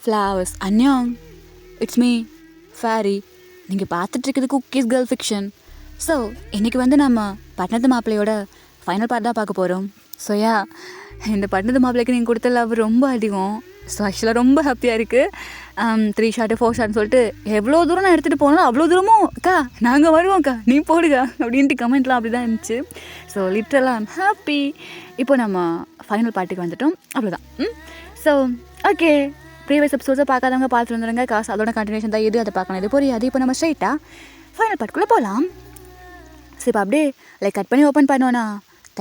Flowers அன்யாங், it's me Fairy. நீங்கள் பார்த்துட்ருக்குது குக்கீஸ் கேர்ள் ஃபிக்ஷன். ஸோ இன்றைக்கி வந்து நம்ம பட்டணத்து மாப்பிள்ளையோட ஃபைனல் பார்ட் தான் பார்க்க போகிறோம். ஸோ இந்த பட்டணத்து மாப்பிள்ளைக்கு நீங்கள் கொடுத்த லவ் ரொம்ப அதிகம். ஸோ ஆக்சுவலாக ரொம்ப ஹாப்பியாக இருக்குது. 3 ஷாட்டு 4 ஷாட்னு சொல்லிட்டு எவ்வளோ தூரம் நான் எடுத்துகிட்டு போனாலும் அவ்வளோ தூரமும் அக்கா நாங்கள் வருவோம்க்கா நீ போடுக்கா அப்படின்ட்டு கமெண்ட்லாம் அப்படி தான் இருந்துச்சு. ஸோ லிட்ரலாக ஐம் ஹாப்பி. இப்போ நம்ம ஃபைனல் பார்ட்டுக்கு வந்துட்டோம், அவ்வளோதான். ஸோ ஓகே, ப்ரீவியஸ் எபிசோட்ஸை பார்க்காதவங்க பார்த்துட்டு வந்துடுங்க. காசு அதோட கண்டினியூஷன் தான், எது அதை பார்க்கணும் இது புரியாது. இப்போ நம்ம ஸ்ட்ரைட்டாக ஃபைனல் பார்ட்டுக்குள்ளே போகலாம். ஸோ இப்போ அப்படியே கட் பண்ணி ஓப்பன் பண்ணோன்னா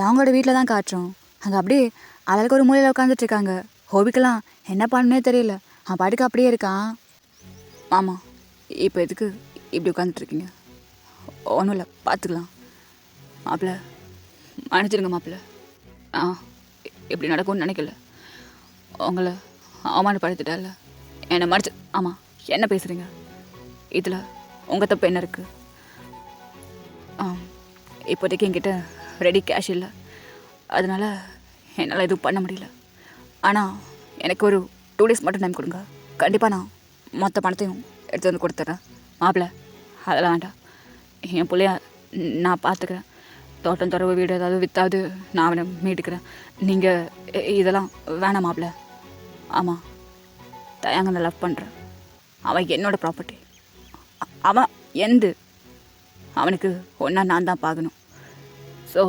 அவங்களோட வீட்டில் தான் காட்டுறோம். அங்கே அப்படியே ஆளுக்கு ஒரு மூலையில் உட்காந்துட்ருக்காங்க. ஹோபிக்கெல்லாம் என்ன பண்ணணுன்னே தெரியல, அவன் பாட்டுக்கு அப்படியே இருக்கான். ஆமாம், இப்போ எதுக்கு இப்படி உட்காந்துட்ருக்கீங்க? ஒன்றும் இல்லை, பார்த்துக்கலாம். மாப்பிள்ள மன்னிச்சிருங்க மாப்பிள்ள, இப்படி நடக்கும்னு நினைக்கல. உங்களை அவமானப்படுத்திட்டால என்னை மறைச்சு. ஆமாம், என்ன பேசுகிறீங்க? இதில் உங்கள் தப்பு என்ன இருக்குது? இப்போதைக்கு என்கிட்ட ரெடி கேஷ் இல்லை, அதனால் என்னால் எதுவும் பண்ண முடியல. ஆனால் எனக்கு ஒரு 2 days மட்டும் டைம் கொடுங்க, கண்டிப்பாக நான் மொத்த பணத்தையும் எடுத்து வந்து கொடுத்துட்றேன். மாப்பிள்ள அதெல்லாம் வேண்டாம், என் பிள்ளைய நான் பார்த்துக்கிறேன். தோட்டம் துறவு வீடு ஏதாவது விற்றாவது நான் அவனை மீட்டுக்கிறேன். நீங்கள் இதெல்லாம் வேணாம் மாப்பிள்ள. ஆமாம், தயாங்க நான் லவ் பண்ணுறேன். அவன் என்னோடய ப்ராப்பர்ட்டி, அவன் எந்து அவனுக்கு ஒன்றா நான் தான் பார்க்கணும். ஸோ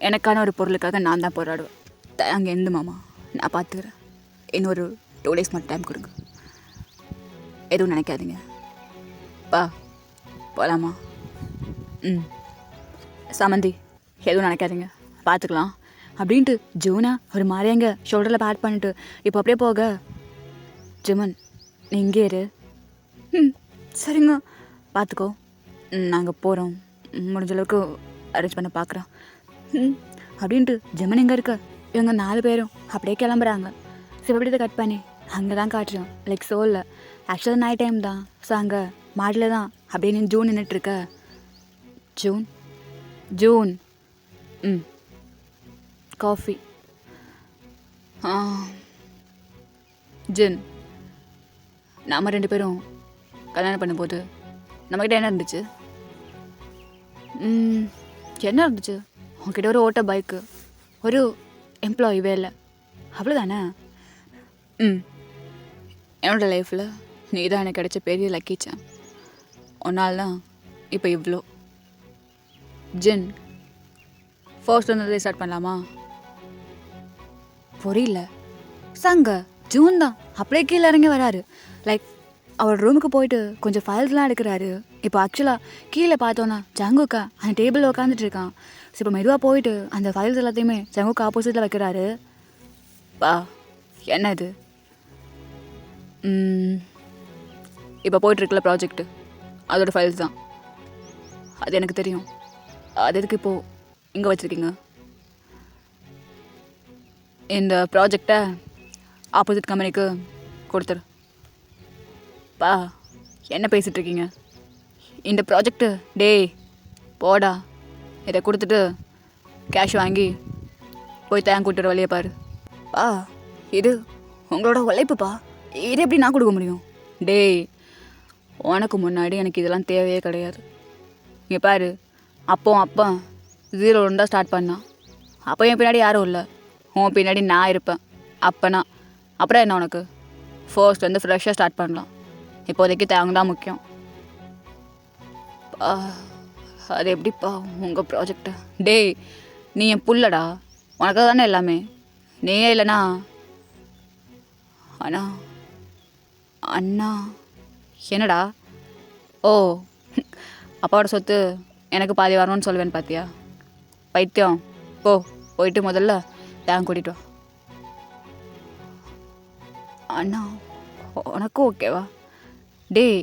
எனக்கான ஒரு பொருளுக்காக நான் தான் போராடுவேன். தயாங்க எந்த மாமா நான் பார்த்துக்கிறேன். இன்னொரு 2 days மட்டும் டைம் கொடுங்க, எதுவும் நினைக்காதீங்க. பா போகலாமா? சமந்தி எதுவும் நினைக்காதீங்க, பார்த்துக்கலாம் அப்படின்ட்டு ஜூனா ஒரு மாதிரியாங்க ஷோல்டரில் பேட் பண்ணிட்டு இப்போ அப்படியே போக, ஜிமன் நீ இங்கே இரு. சரிங்க பார்த்துக்கோ, நாங்கள் போகிறோம், முடிஞ்ச அளவுக்கு அரேஞ்ச் பண்ண பார்க்குறோம் அப்படின்ட்டு ஜிமன் எங்கே இருக்க இவங்க 4 பேரும் அப்படியே கிளம்புறாங்க. சிவப்படித்தை கட் பண்ணி அங்கே தான் காட்டுறோம், சோலில். ஆக்சுவலாக நைட் டைம் தான். ஸோ அங்கே மாடியில் தான் அப்படியே ஜூன் நின்றுட்டுருக்க. ஜூன் ஜூன் காஃபி. ஜின், நாம் 2 பேரும் கல்யாணம் பண்ணும்போது நம்மக்கிட்ட என்ன இருந்துச்சு? என்ன இருந்துச்சு? உங்ககிட்ட ஒரு ஓட்ட பைக்கு, ஒரு எம்ப்ளாயி வேலை, அவ்வளோதானே? என்னோடய லைஃப்பில் நீ தான் எனக்கு கிடைச்ச பெரிய லக்கிச்சேன். ஒன்றால் தான் இப்போ இவ்வளோ. ஜின், ஃபர்ஸ்ட் வந்து ஸ்டார்ட் பண்ணலாமா? புரியல. சங்க ஜூன் தான் அப்படியே கீழே இறங்கி வராரு. அவர் ரூமுக்கு போயிட்டு கொஞ்சம் ஃபைல்ஸ்லாம் எடுக்கிறாரு. இப்போ ஆக்சுவலாக கீழே பார்த்தோன்னா ஜங்குக்கா அந்த டேபிளில் உட்காந்துட்டு இருக்கான். ஸோ இப்போ மெதுவாக போயிட்டு அந்த ஃபைல்ஸ் எல்லாத்தையுமே ஜங்குக்கு ஆப்போசிட்டில் வைக்கிறாரு. பா என்ன இது? இப்போ போயிட்டுருக்குல ப்ராஜெக்ட்டு, அதோடய ஃபைல்ஸ் தான். அது எனக்கு தெரியும். அது எதுக்கு இப்போது இங்கே வச்சுருக்கீங்க? இந்த ப்ராஜெக்டை ஆப்போசிட் கம்பெனிக்கு கொடுத்துரு. பா என்ன பேசிகிட்ருக்கீங்க? இந்த ப்ராஜெக்டு டேய் போடா, இதை கொடுத்துட்டு கேஷ் வாங்கி போய் தேங்க கூட்டுற வழியை பாரு. பா இது உங்களோட உழைப்புப்பா, இது எப்படி நான் கொடுக்க முடியும்? டேய் உனக்கு முன்னாடி எனக்கு இதெல்லாம் தேவையே கிடையாது. இங்கே பாரு, அப்போ 0 தான் ஸ்டார்ட் பண்ணான். அப்போ என் பின்னாடி யாரும் இல்லை, உன் பின்னாடி நான் இருப்பேன். அப்போனா அப்புறம் என்ன உனக்கு? ஃபர்ஸ்ட் வந்து ஃப்ரெஷ்ஷாக ஸ்டார்ட் பண்ணலாம். இப்போதைக்கு தேங்க தான் முக்கியம். அது எப்படிப்பா உங்கள் ப்ராஜெக்டு? டேய் நீ என் புள்ளடா, உனக்கு தானே எல்லாமே. நீயே இல்லைனா அண்ணா அண்ணா என்னடா? ஓ அப்பாவோட சொத்து எனக்கு பாதி வரணும்னு சொல்லுவேன்னு பார்த்தியா? பைத்தியம், போயிட்டு முதல்ல தேங்க கூட்டிட்டு வா. அண்ணா உனக்கும் ஓகேவா? டேய்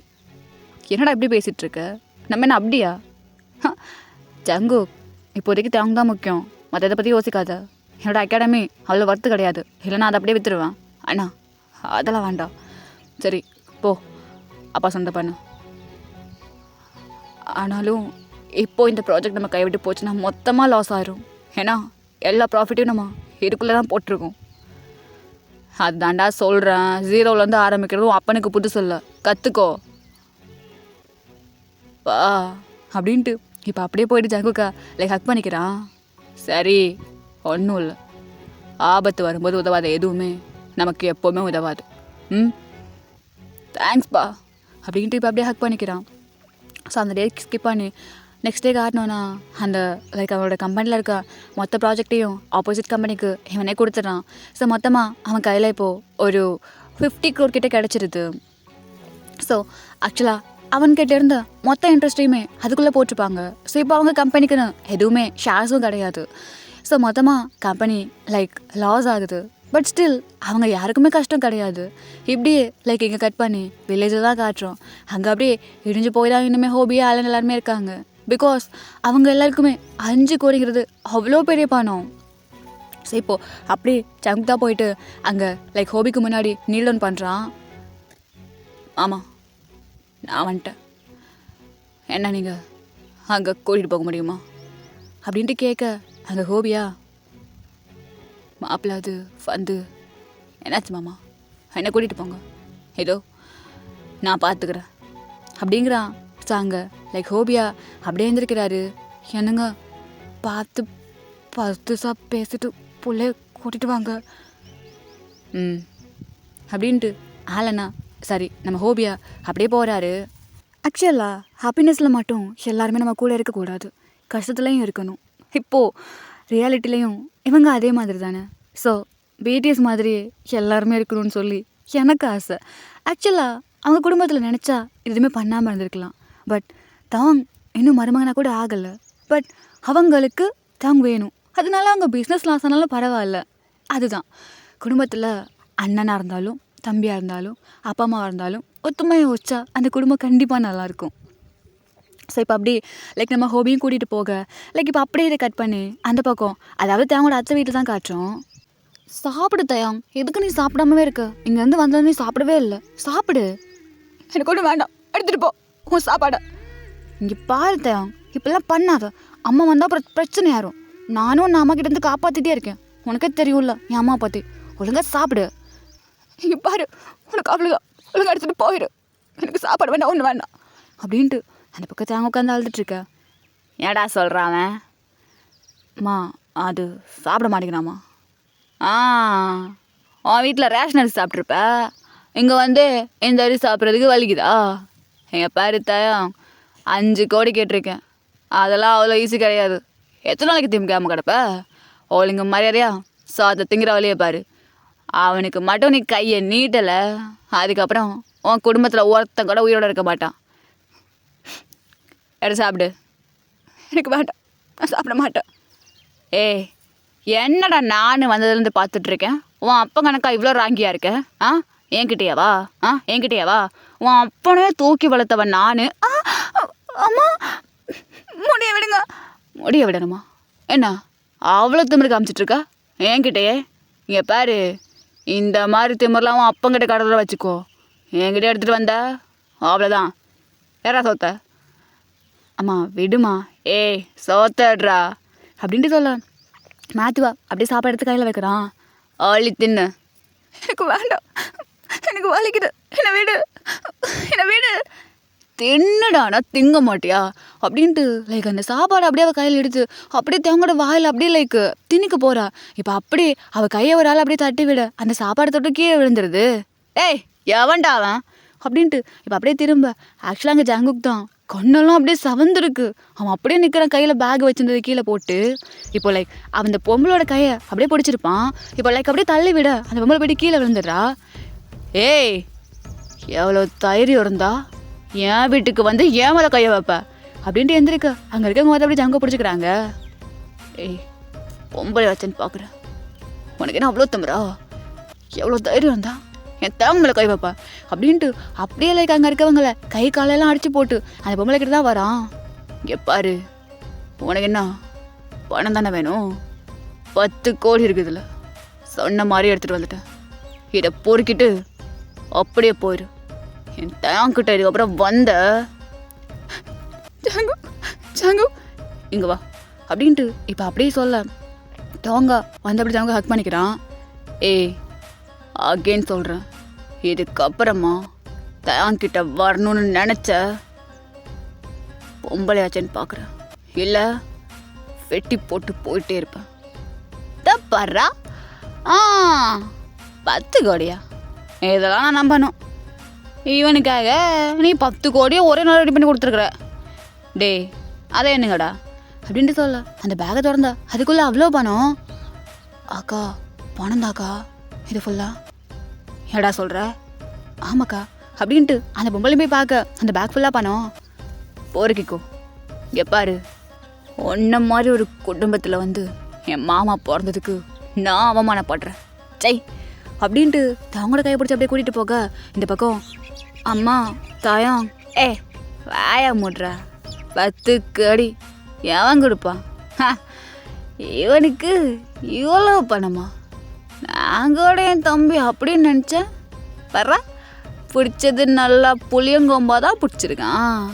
என்னடா இப்படி பேசிகிட்ருக்க? நம்ம என்ன அப்படியா? ஜங்கு இப்போதைக்கு தேங்க தான் முக்கியம், மற்ற இதை பற்றி யோசிக்காத. என்னோடய அகாடமி அவ்வளோ ஒர்த்து கிடையாது, இல்லைனா அதை அப்படியே விற்றுருவேன். அண்ணா அதெல்லாம் வேண்டாம். சரி போ, அப்பா சொந்த பண்ணு. ஆனாலும் இப்போது இந்த ப்ராஜெக்ட் நம்ம கைவிட்டு போச்சுன்னா மொத்தமாக லாஸ் ஆயிரும். ஏன்னா எல்லா ப்ராஃபிட்டையும் நம்ம இதுக்குள்ளே தான் போட்டிருக்கோம். அதுதான்டா சொல்கிறேன், ஜீரோலேருந்து ஆரம்பிக்கிறதும் அப்பனுக்கு புதுசு இல்லை, கற்றுக்கோ பா அப்படின்ட்டு இப்போ அப்படியே போயிட்டு ஜங்குக்கா லைக் ஹக் பண்ணிக்கிறான். சரி, ஒன்றும் இல்லை, ஆபத்து வரும்போது உதவாத எதுவுமே நமக்கு எப்போவுமே உதவாது. தேங்க்ஸ்ப்பா அப்படின்ட்டு இப்போ அப்படியே ஹக் பண்ணிக்கிறான். ஸோ அந்த டே ஸ்கிப் பண்ணி நெக்ஸ்ட் டே காட்டணும்னா அந்த லைக் அவனோட கம்பெனியில் இருக்க மொத்த ப்ராஜெக்டையும் ஆப்போசிட் கம்பெனிக்கு இவனே கொடுத்துட்றான். ஸோ மொத்தமாக அவன் கையில் இப்போது ஒரு 50 crore கிட்டே கிடச்சிருது. ஸோ ஆக்சுவலாக அவன்கிட்ட இருந்த மொத்த இன்ட்ரெஸ்ட்டையுமே அதுக்குள்ளே போட்டிருப்பாங்க. ஸோ இப்போ அவங்க கம்பெனிக்குன்னு எதுவுமே ஷேர்ஸும் கிடையாது. ஸோ மொத்தமாக கம்பெனி லைக் லாஸ் ஆகுது. பட் ஸ்டில் அவங்க யாருக்குமே கஷ்டம் கிடையாது. இப்படியே லைக் இங்கே கட் பண்ணி வில்லேஜில் தான் காட்டுறோம். அங்கே அப்படியே இடிஞ்சு போய் தான் இன்னுமே ஹோபியே ஆளுங்க எல்லாருமே இருக்காங்க. பிகாஸ் அவங்க எல்லாருக்குமே 5 கோடிங்கிறது அவ்வளோ பெரிய பணம். ஸோ இப்போது அப்படியே சங்க் தான் போயிட்டு அங்கே லைக் ஹோபிக்கு முன்னாடி நீல் டவுன் பண்ணுறான். ஆமாம், நான் வந்துட்டேன், என்ன நீங்கள் அங்கே கூட்டிகிட்டு போக முடியுமா அப்படின்ட்டு கேட்க அங்கே ஹோபியா மாப்பிள்ள அது வந்து என்னாச்சு மாமா, என்னை கூட்டிகிட்டு போங்க, ஏதோ நான் பார்த்துக்கிறேன் அப்படிங்கிறான். சாங்க லைக் ஹோபியா அப்படியே எழுந்திருக்கிறாரு. என்னங்க பார்த்து பேசிட்டு புள்ளைய கூட்டிகிட்டு வாங்க அப்படின்ட்டு ஆலண்ணா சரி நம்ம ஹோபியா அப்படியே போகிறாரு. ஆக்சுவலாக ஹாப்பினஸில் மட்டும் எல்லாருமே நம்ம கூட இருக்கக்கூடாது, கஷ்டத்துலையும் இருக்கணும். இப்போது ரியாலிட்டிலையும் இவங்க அதே மாதிரி தானே. ஸோ பிடிஎஸ் மாதிரியே எல்லாருமே இருக்கணும்னு சொல்லி எனக்கு ஆசை. ஆக்சுவலாக அவங்க குடும்பத்தில் நினச்சா எதுவுமே பண்ணாமல் இருந்திருக்கலாம். பட் தாங் இன்னும் மருமகனாக கூட ஆகலை. பட் அவங்களுக்கு தாங் வேணும். அதனால அவங்க பிஸ்னஸ் லாஸ் ஆனாலும் பரவாயில்ல. அதுதான் குடும்பத்தில் அண்ணனாக இருந்தாலும் தம்பியாக இருந்தாலும் அப்பா அம்மாவாக இருந்தாலும் ஒத்துமையாக வச்சா அந்த குடும்பம் கண்டிப்பாக நல்லாயிருக்கும். ஸோ இப்போ அப்படி லைக் நம்ம ஹோபியும் கூட்டிகிட்டு போக லைக் இப்போ அப்படியே இதை கட் பண்ணி அந்த பக்கம் அதாவது தேவங்களோட அத்தை வீட்டில் தான் காட்டுறோம். சாப்பிடு தயாங், எதுக்கு நீ சாப்பிடாமவே இருக்க? இங்கேருந்து வந்தது நீ சாப்பிடவே இல்லை, சாப்பிடு. எனக்கு ஒன்றும் வேண்டாம், எடுத்துகிட்டு போ உன் சாப்பாடை. இங்கே பாரு தயாங், இப்பெல்லாம் பண்ணாத, அம்மா வந்தால் அப்புறம் பிரச்சனை யாரும். நானும் நான் அம்மா கிட்டேருந்து காப்பாற்றிட்டே இருக்கேன், உனக்கே தெரியும்ல என் அம்மா பற்றி. ஒழுங்காக சாப்பிடு. இங்கே பாரு, உனக்கு ஒழுங்காக எடுத்துகிட்டு போயிடு, எனக்கு சாப்பாடு வேண்டாம், ஒன்று வேண்டாம் அப்படின்ட்டு அந்த பக்கத்தை அவங்க உட்காந்து அழுதுட்ருக்க. ஏடா சொல்கிறான் அம்மா, அது சாப்பிட மாட்டேங்கிறாம்மா. உன் வீட்டில் ரேஷன் அரிசி சாப்பிட்ருப்ப, இங்கே வந்து இந்த அரிசி சாப்பிட்றதுக்கு வலிக்குதா? எங்கள் பாரு தயம் 5 கோடி கேட்டிருக்கேன், அதெல்லாம் அவ்வளோ ஈஸி கிடையாது. எத்தனை நாளைக்கு திமுக்காம கிடப்ப? அவளுங்க மரியாதையா சாத்த திங்கிற வழியை பாரு. அவனுக்கு மட்டும் நீ கையை நீட்டலை, அதுக்கப்புறம் உன் குடும்பத்தில் ஒருத்தன் கூட உயிரோடு இருக்க மாட்டான். எடுத்து சாப்பிடு. எனக்கு வேண்டாம், நான் சாப்பிட மாட்டேன். என்னடா நான் வந்ததுலேருந்து பார்த்துட்ருக்கேன், உன் அப்பா கணக்கா இவ்வளோ ராங்கியாக இருக்க? என்கிட்டயாவா? என்கிட்டயாவா? உன் அப்பனே தூக்கி வளர்த்தவன் நான். அம்மா முடிய விடுங்க. முடிய விடணுமா? என்ன அவ்வளோ திமிரு காமிச்சிட்ருக்கா என்கிட்டயே? இங்கே பாரு, இந்த மாதிரி திமிரெலாம் உன் அப்பங்கிட்ட கடவுளை வச்சுக்கோ, என்கிட்ட எடுத்துகிட்டு வந்தா அவ்வளோதான். யாரா சோத்த? அம்மா விடுமா, சோத்தடுறா அப்படின்ட்டு சொல்ல மேத்துவா அப்படியே சாப்பாடு எடுத்து கையில் வைக்கிறான். ஆளி தின்னு. எனக்கு வேண்டாம், எனக்கு வலிக்குது, என்னை வீடு தின்னுடானா திங்க மாட்டியா அப்படின்ட்டு லைக் அந்த சாப்பாடு அப்படியே அவள் கையில் எடுத்து அப்படியே தேங்கோட வாயில் அப்படியே லைக் திணிக்க போகிறா. இப்போ அப்படியே அவள் கையை ஒரு ஆள் அப்படியே தட்டி விட அந்த சாப்பாடு தொட்டு கீழே விழுந்துருது. எவன்டா அவன் அப்படின்ட்டு இப்போ அப்படியே திரும்ப ஆக்சுவலாக அங்கே ஜங்குக் தான் கண்ணெல்லாம் அப்படியே சவந்துருக்கு. அவன் அப்படியே நிற்கிறான், கையில் பேக் வச்சுருந்தது கீழே போட்டு. இப்போ லைக் அவன் அந்த பொம்பளோட கையை அப்படியே பிடிச்சிருப்பான். இப்போ லைக் அப்படியே தள்ளி விட அந்த பொம்பளை போய்ட்டு கீழே விழுந்துடுறா. எவ்வளோ தைரியம் இருந்தா என் வீட்டுக்கு வந்து ஏன் மேலே கையை வைப்ப அப்படின்ட்டு எந்திரிக்க அங்கே இருக்கவங்க வந்து அப்படியே ஜங்க பிடிச்சிக்கிறாங்க. பொம்பளை வச்சேன்னு பார்க்குறேன், உனக்கு என்ன அவ்வளோ தம்புறா? எவ்வளோ தைரியம் இருந்தா என் தேவங்க மேலே கை வைப்பா அப்படின்ட்டு அப்படியே லைக் அங்கே இருக்கவங்கள கை காலெல்லாம் அடிச்சு போட்டு அந்த பொம்பளை கிட்ட தான் வரான். இங்கே பாரு, உனக்கு என்ன பணம் தானே வேணும்? 10 கோடி இருக்குதுல்ல, சொன்ன மாதிரி எடுத்துகிட்டு வந்துட்டேன், இதை பொறுக்கிட்டு அப்படியே போயிரு. என் தேங்கிட்ட இதுக்கப்புறம் வந்த ஜங்கு இங்கே வா அப்படின்ட்டு இப்போ அப்படியே சொல்ல டோங்கா வந்து அப்படி ஜங்க ஹக் பண்ணிக்கிறான். அகெயின் சொல்கிறேன், இதுக்கப்புறமா தயாங்கிட்ட வரணும்னு நினச்ச பொம்பளையாச்சேன்னு பார்க்குறேன், இல்லை வெட்டி போட்டு போயிட்டே இருப்பேன். தப்பறா 10 கோடியா? இதெல்லாம் நான் நம்பணும். இவனுக்காக நீ 10 கோடியை ஒரே நாள் ரெடி பண்ணி கொடுத்துருக்குற. டே அதை என்னங்கடா அப்படின்ட்டு சொல்ல அந்த பேக்கை திறந்தா அதுக்குள்ளே அவ்வளோ பணம். அக்கா பணம் தாக்கா இது ஃபுல்லா? ஏடா சொல்கிற? ஆமாக்கா அப்படின்ட்டு அந்த பொம்பளை போய் பார்க்க அந்த பேக் ஃபுல்லாக பணம். போருக்கிக்கோ, எப்பாரு ஒன்றை மாதிரி ஒரு குடும்பத்தில் வந்து என் மாமா பிறந்ததுக்கு நான் அவமானப்படுறேன் சை அப்படின்ட்டு அவங்களோட கையை பிடிச்சி அப்படியே கூட்டிகிட்டு போக இந்த பக்கம் அம்மா தாயம் வாயா மூடுறா 10 கோடி எவன் கொடுப்பான்? இவனுக்கு இவ்வளோ பணமா? நாங்களோட என் தம்பி அப்படின்னு நினச்சேன். வர்றா பிடிச்சது நல்லா புளியங்கொம்பா தான் பிடிச்சிருக்கான்.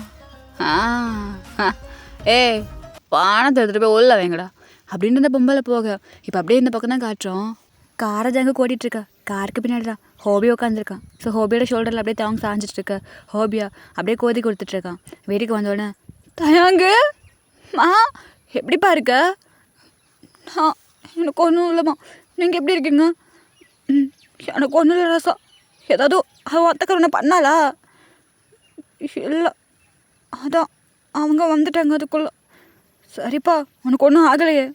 பணத்தை எடுத்துகிட்டு போய் உள்ள வைங்கடா அப்படின்ட்டு இந்த பொம்பளை போக இப்போ அப்படியே இந்த பக்கம் தான் காட்டுறோம். காரை ஜாங்க ஓட்டிகிட்ருக்கா, காருக்கு பின்னாடி தான் ஹோபி உட்காந்துருக்கான். ஸோ ஹோபியோட ஷோல்டரில் அப்படியே தாங்க சாஞ்சிட்ருக்க ஹோபியா அப்படியே கோதி கொடுத்துட்ருக்கான். வீட்டுக்கு வந்தோடனே தயாங்கு மா எப்படிப்பா இருக்க? எனக்கு ஒன்றும் இல்லைம்மா, நீங்கள் எப்படி இருக்கீங்க? எனக்கு ஒன்றும் இல்லை ரசா, ஏதாவது அவன் அத்தக்கரை பண்ணாளா? இல்லை அதான் அவங்க வந்துட்டாங்க அதுக்குள்ள. சரிப்பா உனக்கு ஒன்றும் ஆகலையே?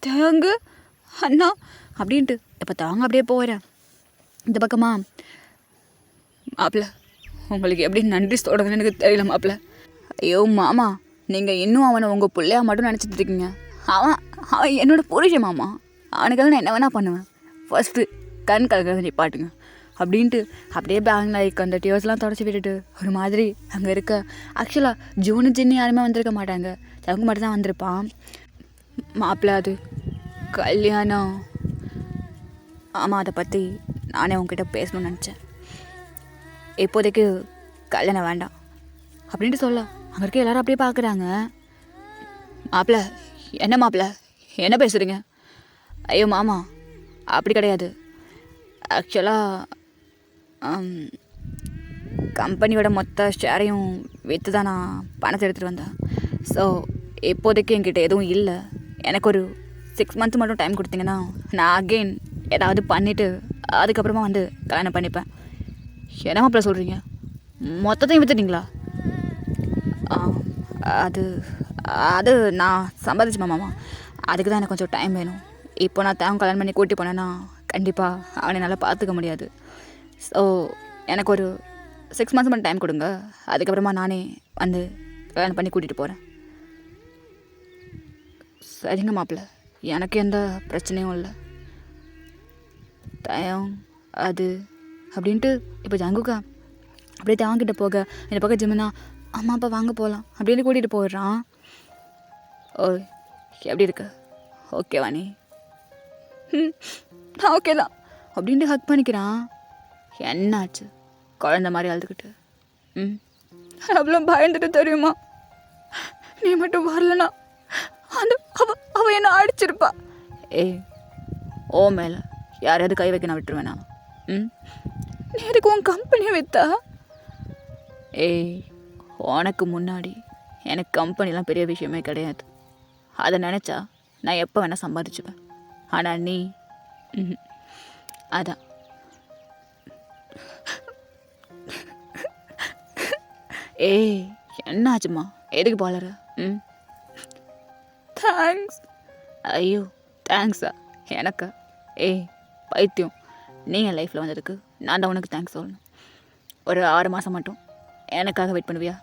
தேங்கு அண்ணா அப்படின்ட்டு இப்போ தாங்க அப்படியே போகிறேன். இந்த பக்கமா மாப்பிள்ள உங்களுக்கு எப்படி நன்றி சொல்கிறதுன்னு எனக்கு தெரியல மாப்பிள்ள. ஐயோ மாமா, நீங்கள் இன்னும் அவனை உங்கள் பிள்ளையா மட்டும் நினச்சிட்டு இருக்கீங்க. அவன் அவன் என்னோடய புருஷன் மாமா, அவனுக்காக நான் என்ன வேணா பண்ணுவேன். ஃபஸ்ட்டு கண் கலக்கிறத நிப்பாட்டுங்க அப்படின்ட்டு அப்படியே பேங்கில் இருக்க அந்த டியர்ஸ்லாம் தொடச்சி விட்டுட்டு ஒரு மாதிரி அங்கே இருக்க. ஆக்சுவலாக ஜூனு ஜின்னு யாருமே வந்திருக்க மாட்டாங்க, அவங்க மட்டும் தான் வந்திருப்பான். மாப்பிள்ள அது கல்யாணம். ஆமாம், அதை பற்றி நானே உங்ககிட்ட பேசணும்னு நினச்சேன். இப்போதைக்கு கல்யாணம் வேண்டாம் அப்படின்ட்டு சொல்ல அங்கே இருக்க எல்லோரும் அப்படியே பார்க்குறாங்க. மாப்பிள்ள என்ன மாப்பிள்ள என்ன பேசுகிறீங்க? ஐயோ மாமா அப்படி கிடையாது. ஆக்சுவலாக கம்பெனியோட மொத்த ஷேரையும் விற்று தான் நான் பணத்தை எடுத்துகிட்டு வந்தேன். ஸோ இப்போதைக்கு என்கிட்ட எதுவும் இல்லை. எனக்கு ஒரு 6 months மட்டும் டைம் கொடுத்தீங்கன்னா நான் அகெயின் ஏதாவது பண்ணிவிட்டு அதுக்கப்புறமா வந்து கல்யாணம் பண்ணிப்பேன். என்ன மாப்பிள்ள சொல்கிறீங்க? மொத்தத்தையும் விற்றுட்டிங்களா? அது அது நான் சம்பாதிச்சு மாமா, அதுக்கு தான் எனக்கு கொஞ்சம் டைம் வேணும். இப்போ நான் தேவை கல்யாணம் பண்ணி கூட்டி போனேன்னா கண்டிப்பாக அவனை நல்லா பார்த்துக்க முடியாது. ஸோ எனக்கு ஒரு 6 months மட்டும் டைம் கொடுங்க, அதுக்கப்புறமா நானே வந்து கல்யாணம் பண்ணி கூட்டிகிட்டு போகிறேன். சரிங்க மாப்பிள்ள, எனக்கு எந்த பிரச்சனையும் இல்லை. தயம் அது அப்படின்ட்டு இப்போ ஜங்குக்கா அப்படியே தேவங்கிட்ட போக இந்த பக்கம் ஜிம்முனா அம்மா அப்பா வாங்க போகலாம் அப்படின்னு கூட்டிகிட்டு போயிடுறான். ஓய் எப்படி இருக்க? ஓகேவா நீ? நான் ஓகே தான் அப்படின்ட்டு ஹக் பண்ணிக்கிறான். என்னாச்சு குழந்த மாதிரி அழுதுகிட்டு? அவ்வளோ பயந்துட்டு தெரியுமா? நீ மட்டும் வரலனா அந்த அவ என்ன அடிச்சிருப்பா. ஓ மேலே யாரையாவது கை வைக்க நான் விட்டுருவேனா? நீ எதுக்கு உன் கம்பெனியை வித்தா? உனக்கு முன்னாடி எனக்கு கம்பெனிலாம் பெரிய விஷயமே கிடையாது. அதை நினச்சா நான் எப்போ வேணால் சம்பாதிச்சுப்பேன். ஆனால் நீ அதான். என்னாச்சுமா? எதுக்கு போலற? தேங்க்ஸ். ஐயோ தேங்க்ஸா? எனக்கா? பைத்தியம், நீ என் லைஃப்பில் வந்ததுக்கு நான் தான் உனக்கு தேங்க்ஸ் சொல்லணும். ஒரு 6 மாதம் மட்டும் எனக்காக வெயிட் பண்ணுவியா?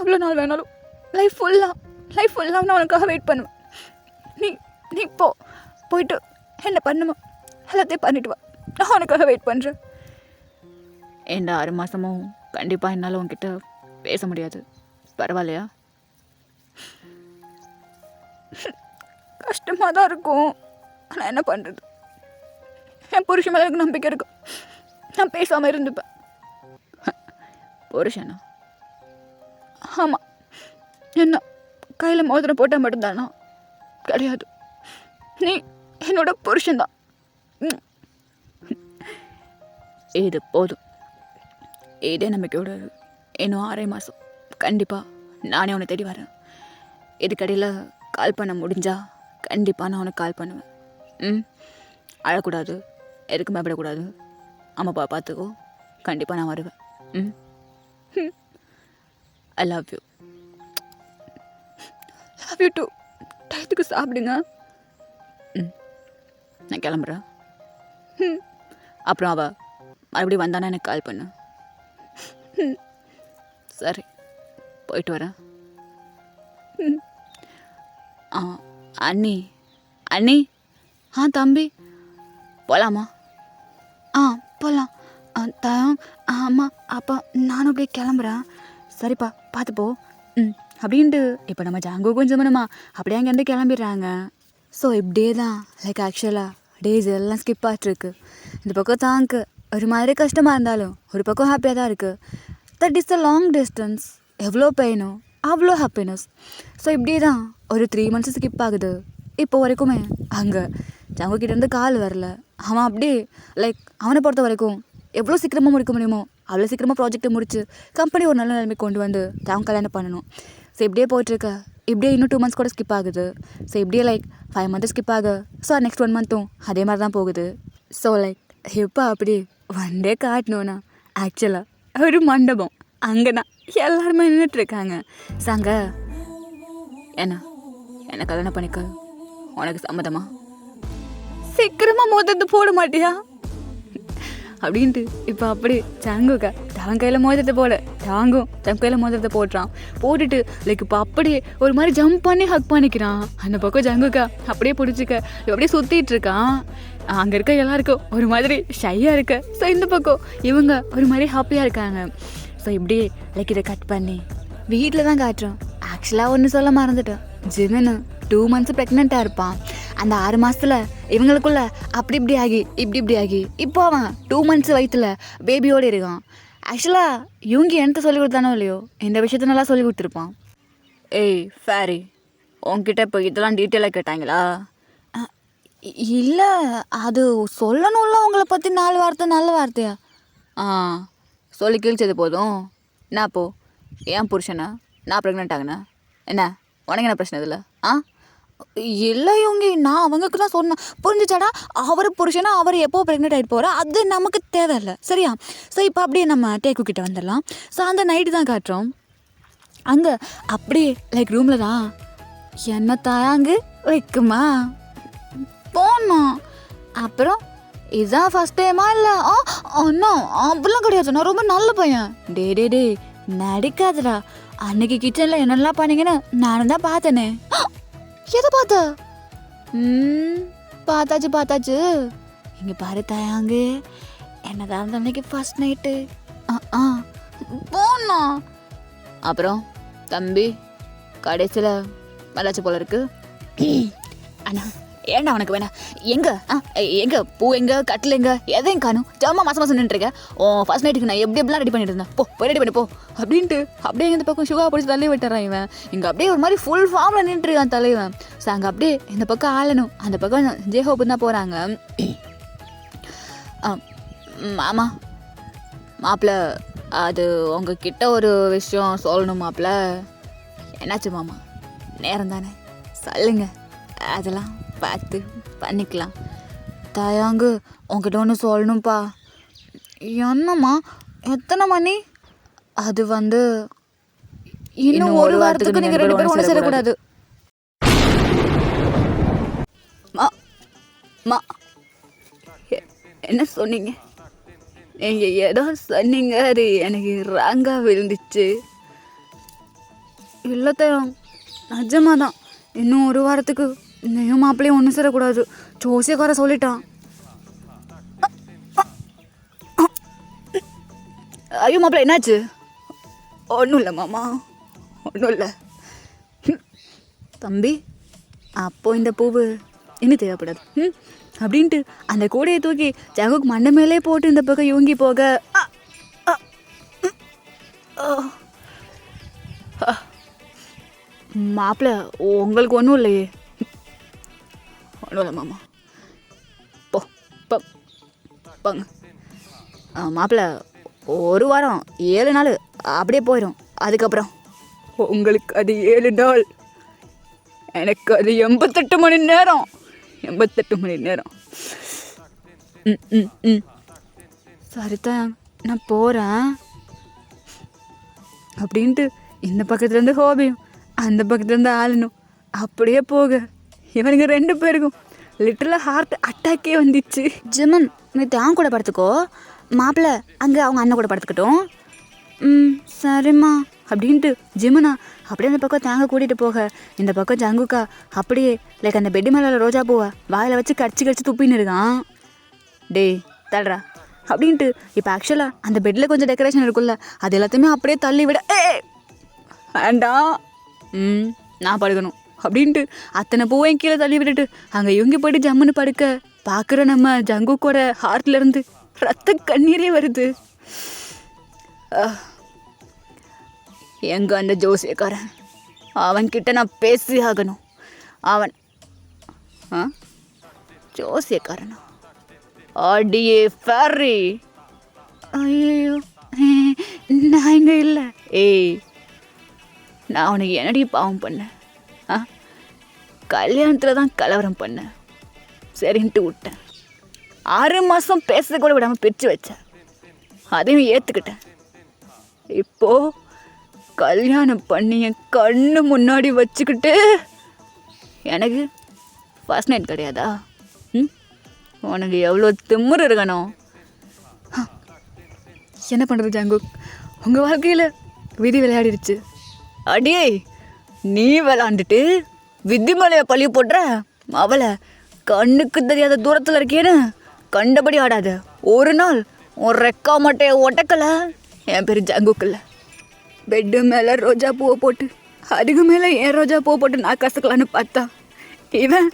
எவ்வளோ நாள் வேணாலும் லைஃப் ஃபுல்லாக நான் உனக்காக வெயிட் பண்ணுவேன். நீ போயிட்டு என்ன பண்ணுமா எல்லாத்தையும் பண்ணிட்டு வா, நான் உனக்காக வெயிட் பண்ணுறேன். இந்த 6 மாதமும் கண்டிப்பாக என்னால் உன்கிட்ட பேச முடியாது, பரவாயில்லையா? கஷ்டமாக தான் இருக்கும், ஆனால் என்ன பண்ணுறது? என் புருஷன் மேலே எனக்கு நம்பிக்கை இருக்கும், நான் பேசாமல் இருந்துப்பேன். புருஷனா? ஆமாம். என்ன கையில் மோதிரம் போட்டால் மட்டும்தானா? கிடையாது, நீ என்னோட புருஷன்தான். இது போதும். இதே நம்பிக்கையோட இன்னும் 6 மாதம் கண்டிப்பாக நானே உன்னை தேடி வரேன். இதுக்கடையில் கால் பண்ண முடிஞ்சா கண்டிப்பாக நான் உனக்கு கால் பண்ணுவேன். அழக்கூடாது, எதுக்கும் பயப்படக்கூடாது. அம்மாப்பா பார்த்துக்கோ, கண்டிப்பாக நான் வருவேன். I love you. Love you too. டயத்துக்கு சாப்பிடுங்க. நான் கிளம்புறேன். அப்புறம் அவள் மறுபடியும் வந்தானா எனக்கு கால் பண்ணு. சரி, போயிட்டு வரேன். அண்ணி அண்ணி. தம்பி போகலாமா? போகலாம். தயம். ஆமாம், அப்பா நானும் அப்படியே கிளம்புறேன். சரிப்பா, பார்த்துப்போ. அப்படின்ட்டு இப்போ நம்ம ஜாங்கோ கொஞ்சம் வேணுமா அப்படியே அங்கேருந்து கிளம்பிடுறாங்க. ஸோ இப்படியே தான் லைக் ஆக்சுவலாக டேஸ் எல்லாம் ஸ்கிப் ஆகிட்டுருக்கு. இந்த பக்கம் தாங்க்கு ஒரு மாதிரி கஷ்டமாக இருந்தாலும் ஒரு பக்கம் ஹாப்பியாக தான் இருக்குது. That is the long distance. எவ்வளோ பெயினோ அவ்வளோ ஹாப்பினஸ். ஸோ இப்படியே தான் ஒரு 3 months ஸ்கிப் ஆகுது. இப்போ வரைக்குமே அங்கே ஜாங்கோ கிட்டேருந்து கால் வரல. அவன் அப்படியே லைக் அவனை பொறுத்த வரைக்கும் எவ்வளோ சீக்கிரமாக முடிக்க முடியுமோ அவ்வளோ சீக்கிரமாக ப்ராஜெக்டை முடித்து கம்பெனி ஒரு நல்ல நிலைமை கொண்டு வந்து தான் கல்யாணம் பண்ணணும். ஸோ இப்படியே போயிட்டுருக்க. இப்படியே இன்னும் 2 months கூட ஸ்கிப் ஆகுது. ஸோ இப்படியே லைக் 5 months ஸ்கிப் ஆக. ஸோ நெக்ஸ்ட் 1 month அதே மாதிரி தான் போகுது. ஸோ லைக் இப்போ அப்படி ஒன் டே காட்டணும்னா ஆக்சுவலாக ஒரு மண்டபம் அங்கே தான் எல்லாருமே நின்றுட்டுருக்காங்க. ஸோ அங்கே என்ன கல்யாணம் பண்ணிக்க உனக்கு சம்மதமா? சீக்கிரமாக மோதிரத்தை போட மாட்டியா அப்படின்ட்டு இப்போ அப்படி ஜாங்குக்கா தவன் கையில் மோதிரத்தை போட ஜாங்கும் தன் கையில் மோதிரத்தை போடுறான். போட்டுட்டு லைக் இப்போ அப்படியே ஒரு மாதிரி ஜம்ப் பண்ணி ஹக் பண்ணிக்கிறான். அந்த பக்கம் ஜாங்குக்கா அப்படியே பிடிச்சிக்க அப்படியே சுற்றிட்டு இருக்கான். அங்கே இருக்க எல்லாருக்கும் ஒரு மாதிரி ஷையாக இருக்கு. ஸோ இந்த பக்கம் இவங்க ஒரு மாதிரி ஹாப்பியாக இருக்காங்க. ஸோ இப்படியே லைக் இதை கட் பண்ணி வீட்டில் தான் காட்டுறோம். ஆக்சுவலாக ஒன்று சொல்ல மறந்துட்டேன். ஜிமின்னு 2 months ப்ரெக்னெண்ட்டாக இருப்பான். அந்த 6 மாதத்தில் இவங்களுக்குள்ள அப்படி இப்படி ஆகி இப்போ அவன் 2 months வயிற்றுல பேபியோடு இருக்கான். ஆக்சுவலாக இவங்க எனக்கு சொல்லி கொடுத்தானோ இல்லையோ இந்த விஷயத்த நல்லா சொல்லி கொடுத்துருப்பான். ஏய் ஃபேரி, உன்கிட்ட இப்போ இதெல்லாம் டீட்டெயிலாக கேட்டாங்களா? இல்லை, அது சொல்லணும்ல உங்களை பற்றி 4 வார்த்தை நல்ல வார்த்தையா? சொல்லி கிழிச்சது போதும். நான் அப்போ ஏன் புருஷனா நான் ப்ரெக்னென்ட் ஆகினேன் என்ன உனக்கு என்ன பிரச்சனை இதில்? இல்லை இவங்க நான் அவங்களுக்கு தான் சொன்னேன், புரிஞ்சுச்சாடா? அவர் புருஷனா அவர் எப்போ ப்ரெக்னென்ட் ஆகிட்டு போகிறா அது நமக்கு தேவையில்லை, சரியா? ஸோ இப்போ அப்படியே நம்ம டேக்கு கிட்ட வந்துடலாம். ஸோ அந்த நைட்டு தான் காட்டுறோம். அங்கே அப்படியே லைக் ரூமில் தான் என்ன தாயாங்கு வைக்குமா போனோம். அப்புறம் இதுதான் ஃபஸ்ட் டைமா இல்லை? அண்ணா அப்படிலாம் கிடையாது, நான் ரொம்ப நல்ல பையன். டே நடிக்காதுடா. அன்னைக்கு கிச்சனில் என்னெல்லாம் பண்ணீங்கன்னு நானும் தான் பார்த்தேனே. எதை பார்த்த? பார்த்தாச்சு. இங்கே பாரு தாயாங்கு, என்னதான் இருந்த அன்னைக்கு ஃபர்ஸ்ட் நைட்டு போனா. அப்புறம் தம்பி கடைசியில் மல்லாச்சு போல இருக்கு. அண்ணா ஏண்டா உனக்கு வேணா? எங்க பூ எங்க கட்டில் எங்க எதையும் காணும்? ஜாமா மாசம் நின்றுருக்க. ஃபர்ஸ்ட் நைட்டுக்கு நான் எப்படிலாம் ரெடி பண்ணிட்டு இருந்தேன். போய் ரெடி பண்ணி போ அப்படின்ட்டு அப்படியே இந்த பக்கம் சுகா பிடிச்சி தள்ளி விட்டுறான் இவன். இங்கே அப்படியே ஒரு மாதிரி ஃபுல் ஃபார்மில் நின்றுருக்கான் தலைவன். ஸோ அங்கே அப்படியே இந்த பக்கம் ஆளணும், அந்த பக்கம் ஜெய்ஹோப்பு தான் போகிறாங்க. மாமா மாப்பிள்ள, அது உங்ககிட்ட ஒரு விஷயம் சொல்லணும் மாப்பிள்ள. என்னாச்சு மாமா? நேரம் தானே சொல்லுங்க, அதெல்லாம் பார்த்து பண்ணிக்கலாம். தாயாங்கு உங்ககிட்ட ஒன்று சொல்லணும்ப்பா. என்னம்மா? எத்தனை மணி? அது இன்னும் ஒரு வாரத்துக்கு நீங்கள் 2 பேரும் ஒன்று சேரக்கூடாது. என்ன சொன்னீங்க? நீங்கள் ஏதோ சொன்னீங்க, அது எனக்கு ராங்காக விழுந்துச்சு. இல்லை தயம், நிஜமாக தான். இன்னும் ஒரு வாரத்துக்கு நீயும் மாப்பிள்ளையும் ஒன்றும் சேரக்கூடாது, ஜோசியக்கார சொல்லிட்டான். ஐயோ மாப்பிள்ள என்னாச்சு? ஒன்றும் இல்லை மாமா, ஒன்றும் இல்லை. தம்பி அப்போ இந்த பூவு இன்னும் தேவைப்படாது அப்படின்ட்டு அந்த கூடையை தூக்கி ஜாங்குக்கு மண்டை மேலே போட்டு இந்த பக்கம் யூங்கி போக, மாப்பிள்ள உங்களுக்கு ஒன்றும் இல்லையே? ஒன்றும் இல்லை மாமா, போங்க. மாப்பிள்ள 1 வாரம் 7 நாள் அப்படியே போயிடும். அதுக்கப்புறம் உங்களுக்கு அது 7 நாள், எனக்கு அது 88 மணி நேரம். 88 மணி நேரம். சரிதான், நான் போகிறேன் அப்படின்ட்டு இந்த பக்கத்துலேருந்து ஹோபியும் அந்த பக்கத்துலேருந்து ஆளணும் அப்படியே போக இவனுங்க 2 பேருக்கும் லிட்டரலாக ஹார்ட் அட்டாக்கே வந்துச்சு. ஜிமன், நீ தான் கூட படுத்துக்கோ, மாப்பிள்ளை அங்கே அவங்க அண்ணன் கூட படுத்துக்கிட்டோம். சரிம்மா அப்படின்ட்டு ஜிமனா அப்படியே அந்த பக்கம் தாங்க கூட்டிகிட்டு போக இந்த பக்கம் ஜங்குக்கா அப்படியே லைக் அந்த பெட்டு மேலே ரோஜா பூவை வாயில் வச்சு கடிச்சு துப்பின்னு இருக்கான். டேய் தள்ளுறா அப்படின்ட்டு இப்போ ஆக்சுவலாக அந்த பெட்டில் கொஞ்சம் டெக்கரேஷன் இருக்குல்ல, அது எல்லாத்தையுமே அப்படியே தள்ளி விட வேண்டாம், நான் படுக்கணும் அப்படின்ட்டு அத்தனை பூவையும் கீழே தள்ளி விட்டுட்டு அங்கே இவங்க போயிட்டு ஜம்முன்னு படுக்க பார்க்குற நம்ம ஜங்குக்கோட ஹார்ட்லேருந்து ரத்த கண்ணீரே வருது. எங்க அந்த ஜோசியக்காரன், அவன்கிட்ட நான் பேசி ஆகணும். அவன் ஜோசியக்காரனா? அடியே ஃபேரி, ஐயோ நான் இங்கே இல்லை. ஏய், நான் உனக்கு என்னடி பாவம் பண்ணேன்? கல்யாணத்தில் தான் கலவரம் பண்ணேன், சரின்ட்டு விட்டேன். 6 மாதம் பேச கூட விடாமல் பிரித்து வச்சேன், அதையும் ஏற்றுக்கிட்டேன். இப்போ கல்யாணம் பண்ணி என் கண்ணு முன்னாடி வச்சுக்கிட்டு எனக்கு ஃபர்ஸ்ட் நைட் கிடையாதா? உனக்கு எவ்வளோ திமிரு இருக்கணும். என்ன பண்ணுறது ஜங்கு, உங்கள் வாழ்க்கையில் விதி விளையாடிடுச்சு. அடியே, நீ விளாண்டுட்டு விதிமலையை பழி போடுற. அவளை கண்ணுக்கு தெரியாத தூரத்தில் இருக்கேன்னு கண்டபடி ஆடாத. ஒரு நாள் உன் ரெக்கா மட்டையை ஒட்டக்கல. என் பேர் ஜங்குக்குல்ல. பெட்டு மேலே ரோஜா பூவை போட்டு அதுக்கு மேலே ஏன் ரோஜா பூவை போட்டு நான் கசக்கலான்னு பார்த்தா இவன்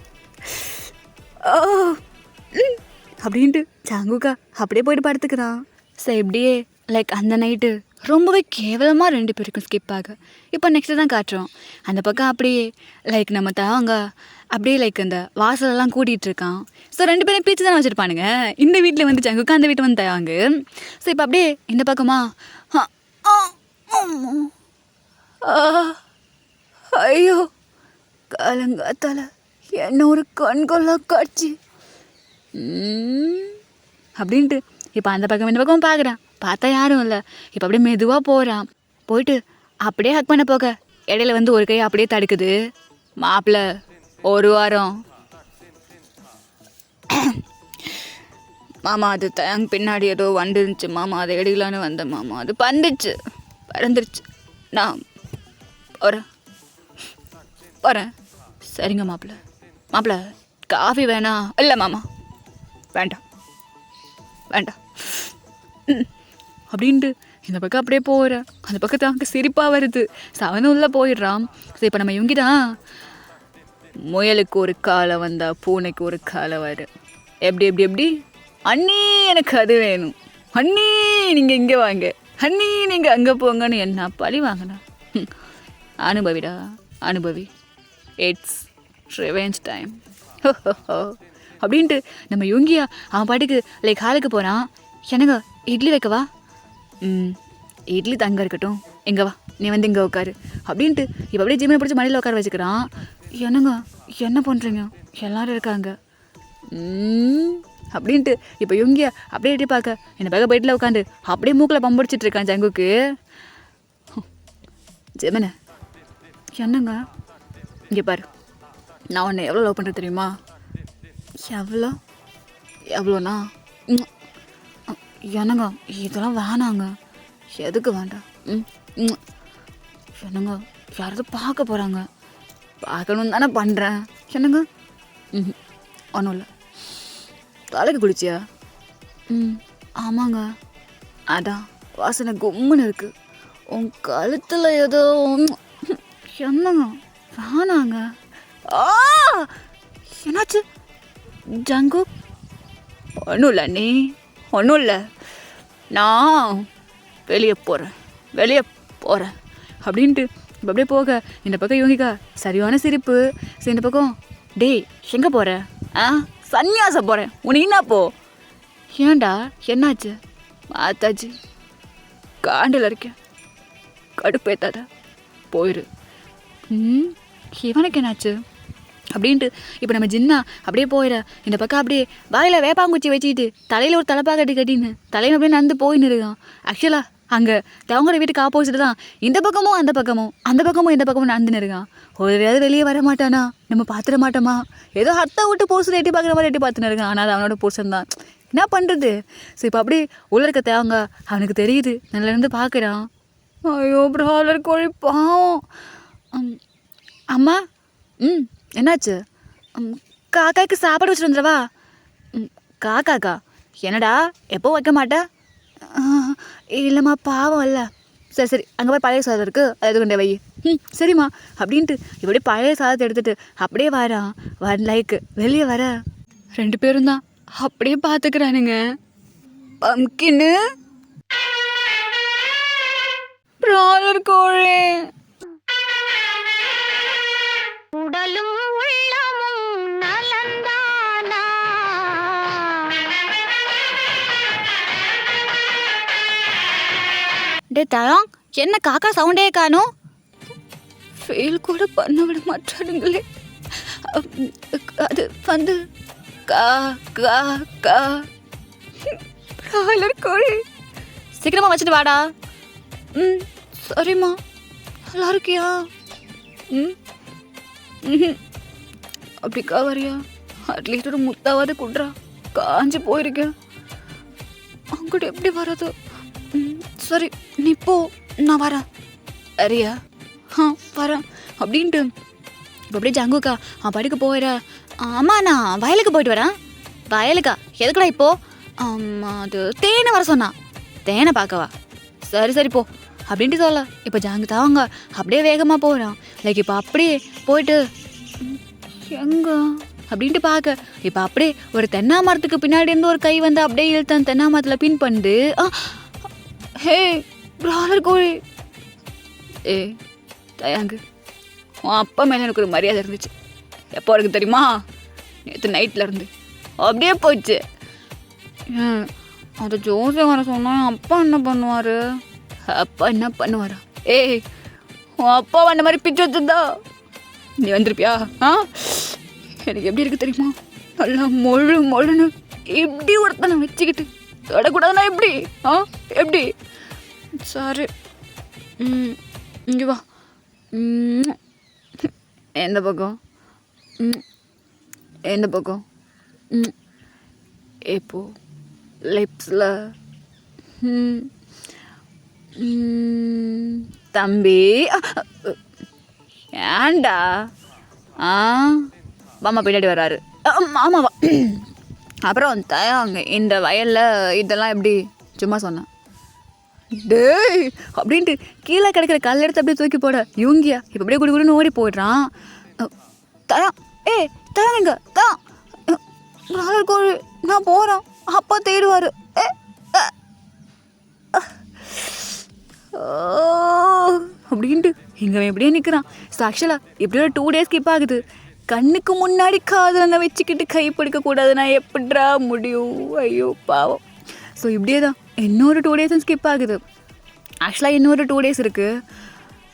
அப்படின்ட்டு ஜங்குக்கா அப்படியே போயிட்டு படுத்துக்கிறான். ஸோ இப்படியே லைக் அந்த நைட்டு ரொம்பவே கேவலமாக 2 பேருக்கும் ஸ்கிப் ஆக இப்போ நெக்ஸ்ட்டு தான் காட்டுறோம். அந்த பக்கம் அப்படியே லைக் நம்ம தவங்க அப்படியே லைக் அந்த வாசலெல்லாம் கூட்டிகிட்டு இருக்கான். ஸோ 2 பேரும் பிரித்து தானே வச்சுருப்பானுங்க. இந்த வீட்டில் வந்து ஜங்குக்கா, அந்த வீட்டில் வந்து தவாங்க. ஸோ இப்போ அப்படியே இந்த பக்கமா ஐயோ காலங்காத்தால என்ன ஒரு கண்கொள்ளா காட்சி அப்படின்ட்டு இப்போ அந்த பக்கம் இந்த பக்கம் பார்க்குறான். பார்த்தா யாரும் இல்லை. இப்போ அப்படியே மெதுவாக போகிறான். போயிட்டு அப்படியே ஹக் பண்ண போக இடையில வந்து ஒரு கை அப்படியே தடுக்குது. மாப்பிள்ள 1 வாரம் மாமா, அது தேங்க பின்னாடி ஏதோ வண்டு இருந்துச்சு மாமா, அதை எடுக்கலான்னு வந்தேன் மாமா, அது பறந்துருச்சு. நான் போகிறேன். சரிங்க மாப்பிள்ள காஃபி வேணா? இல்லை மாமா, வேண்டாம் அப்படின்ட்டு இந்த பக்கம் அப்படியே போகிறேன். அந்த பக்கத்து அங்கே சிரிப்பாக வருது. சவனும் உள்ளே போயிடுறான். ஸோ இப்போ நம்ம இவங்க தான் முயலுக்கு ஒரு காலை வந்தா பூனைக்கு ஒரு காலை வரும். எப்படி அண்ணி எனக்கு அது வேணும், அண்ணி நீங்கள் இங்கே வாங்க, அண்ணி நீங்கள் அங்கே போங்கன்னு என்ன பழி வாங்கினா? அனுபவிடா அனுபவி, இட்ஸ் ரிவெஞ்ச் டைம் அப்படின்ட்டு நம்ம யுங்கியா அவன் பாட்டுக்கு லைக் ஹாலுக்கு போகிறான். என்னங்க இட்லி வைக்கவா? இட்லி தங்க இருக்கட்டும், எங்கே வா, நீ வந்து இங்கே உட்காரு அப்படின்ட்டு இப்போ அப்படியே ஜிம்மை பிடிச்சி மடியில் உட்கார வச்சுக்கிறான். என்னங்க என்ன பண்ணுறீங்க, எல்லாரும் இருக்காங்க அப்படின்ட்டு இப்போ யுங்கியா அப்படியே எட்டி பார்க்க இந்த பக்கம் பெட்டில் உட்காந்து அப்படியே மூக்கில் பம்படிச்சிட்டு இருக்கான் ஜங்குக்கு. ஜெமன, என்னங்க? இங்கே பாரு, நான் உன்னை எவ்வளோ லவ் பண்ணுறது தெரியுமா? எவ்வளோண்ணா? என்னங்க இதெல்லாம் வேணாங்க. எதுக்கு வேண்டாம்? என்னங்க யாராவது பார்க்க போகிறாங்க. பார்க்கணும் தானே பண்ணுறேன். என்னங்க? ஒன்றும் இல்லை. தலைக்கு குளிச்சியா? ஆமாங்க. அதான் வாசனை கும்முன்னு இருக்கு. உன் கழுத்தில் ஏதோ என்னங்க வேணாங்க. என்னாச்சு ஜங்கு? ஒன்றும் இல்லை நீ, ஒன்றும் இல்லை. நான் வெளியே போகிறேன் அப்படின்ட்டு இப்போ அப்படியே போக இந்த பக்கம் யோகிக்கா சரியான சிரிப்பு. சரி இந்த பக்கம் டேய் எங்கே போகிற? சன்னியாசம் போகிறேன். உனக்கு என்ன போ? ஏன்டா என்னாச்சு? மாத்தாச்சு, காண்டில் இருக்கேன், கடுப்பேத்தாத, போயிரு. இவனுக்கு என்னாச்சு அப்படின்ட்டு இப்போ நம்ம ஜின்னா அப்படியே போயிட இந்த பக்கம் அப்படியே வாயில் வேப்பாங்குச்சி வச்சுக்கிட்டு தலையில் ஒரு தலைப்பா கட்டின்னு தலையில் அப்படியே நடந்து போயின்னு இருக்கான். ஆக்சுவலாக அங்கே தவங்களோட வீட்டுக்கு ஆப்போசிட் தான் இந்த பக்கமும் அந்த பக்கமும் இந்த பக்கமும் நடந்துன்னு இருக்கான். ஒரு வெளியே வர மாட்டானா, நம்ம பார்த்துட மாட்டோமா, ஏதோ அத்தை விட்டு போஸ்ட் எட்டி பார்க்குற மாதிரி எட்டி பார்த்துன்னு இருக்கான். ஆனால் அது அவனோட போர்ஷன் தான், என்ன பண்ணுறது. ஸோ இப்போ அப்படியே உள்ள இருக்க தேவங்க அவனுக்கு தெரியுது, நல்ல பார்க்குறான். ஐயோ பிராலர் கோழி பாவம். அம்மா என்னாச்சு? காக்காய்க்கு சாப்பாடு வச்சுட்டு வந்துடவா? காக்காக்கா என்னடா எப்போ வைக்க மாட்டேன்? இல்லைம்மா பாவம் இல்லை. சரி அங்கே போய் பழைய சாதம் இருக்குது, அது கொண்டே வை. சரிம்மா அப்படின்ட்டு இப்படி பழைய சாதத்தை எடுத்துகிட்டு அப்படியே வரான். லைக்கு வெளியே வர 2 பேரும் தான் அப்படியே பார்த்துக்கிறானுங்க. பம்கின்னு பிராலர் கோழி உடலும் உள்ளமும் நலந்தானா? டே தரம், என்ன காக்கா சவுண்டே காணும்? ஃபீல் கூட பண்ண விட மாட்டானுங்களே. அது வந்து கா கா கா பிராய்லர் கோழி. சீக்கிரமாக வச்சுட்டு வாடா. சரிம்மா. நல்லா இருக்கியா? அப்படிக்கா வரியா? அட்லீஸ்ட் ஒரு முத்தாவது குட்றா, காஞ்சி போயிருக்கேன். அங்கிட்ட எப்படி வர்றது? சரி நீ போ, நான் வரேன். சரியா? வரேன் அப்படின்ட்டு இப்போ அப்படியே ஜங்குக்கா படிக்க போயிட. அம்மா நான் வயலுக்கு போயிட்டு வரேன். வயலுக்கா? எதுக்குடா இப்போ? அது தேனை வர சொன்னா. தேனை பார்க்கவா? சரி போ அப்படின்ட்டு சொல்ல. இப்போ ஜாங்கு தாவங்க அப்படியே வேகமாக போகிறான். லைக் இப்போ அப்படியே போயிட்டு எங்க அப்படின்ட்டு பார்க்க இப்போ அப்படியே ஒரு தென்னை மரத்துக்கு பின்னாடி இருந்து ஒரு கை வந்து அப்படியே இழுத்தான் தென்னை மரத்தில் பின் பண்ணிட்டு. ஹே பிராலர் கோழி. தயாங்கு, உன் அப்பா மேலே எனக்கு ஒரு மரியாதை இருந்துச்சு. எப்போ இருக்கு தெரியுமா? நேற்று நைட்டில் இருந்து அப்படியே போயிடுச்சு. அது ஜோசை வர சொன்னால் அப்பா என்ன பண்ணுவார்? அப்பா என்ன பண்ணுவாரா? உன் அப்பா அந்த மாதிரி பிச்சு வச்சுருந்தா நீ வந்திருப்பியா? எனக்கு எப்படி இருக்கு தெரியுமா? நல்லா மொழுன்னு எப்படி ஒருத்தனை வச்சுக்கிட்டு தொடக்கூடாதுன்னா எப்படி? எப்படி? சரி இங்கே வா. எந்த பக்கம்? எந்த பக்கம்? இப்போ லிப்ஸில். தம்பி ஏண்டா? மாமா பின்னாடி வராரு. மாமாவா? அப்புறம் தயாங்க இந்த வயலில் இதெல்லாம் எப்படி? சும்மா சொன்னேன். டேய் அப்படின்ட்டு கீழே கிடைக்கிற கல் எடுத்து அப்படியே தூக்கி போட யூங்கியா இப்போ அப்படியே குடி குடின்னு ஓடி போயிடுறான். தயா தயாங்க கோழி, நான் போகிறேன், அப்பா தேடுவார். அப்படின்ட்டு இங்கே எப்படியே நிற்கிறான். ஸோ ஆக்சுவலாக எப்படியோ 2 days ஸ்கிப் ஆகுது. கண்ணுக்கு முன்னாடி காதலனை வச்சுக்கிட்டு கை பிடிக்கக்கூடாதுன்னா எப்படிரா முடியும்? ஐயோ பாவம். ஸோ இப்படியே தான் இன்னொரு 2 days ஸ்கிப் ஆகுது. ஆக்சுவலாக இன்னொரு 2 days இருக்குது.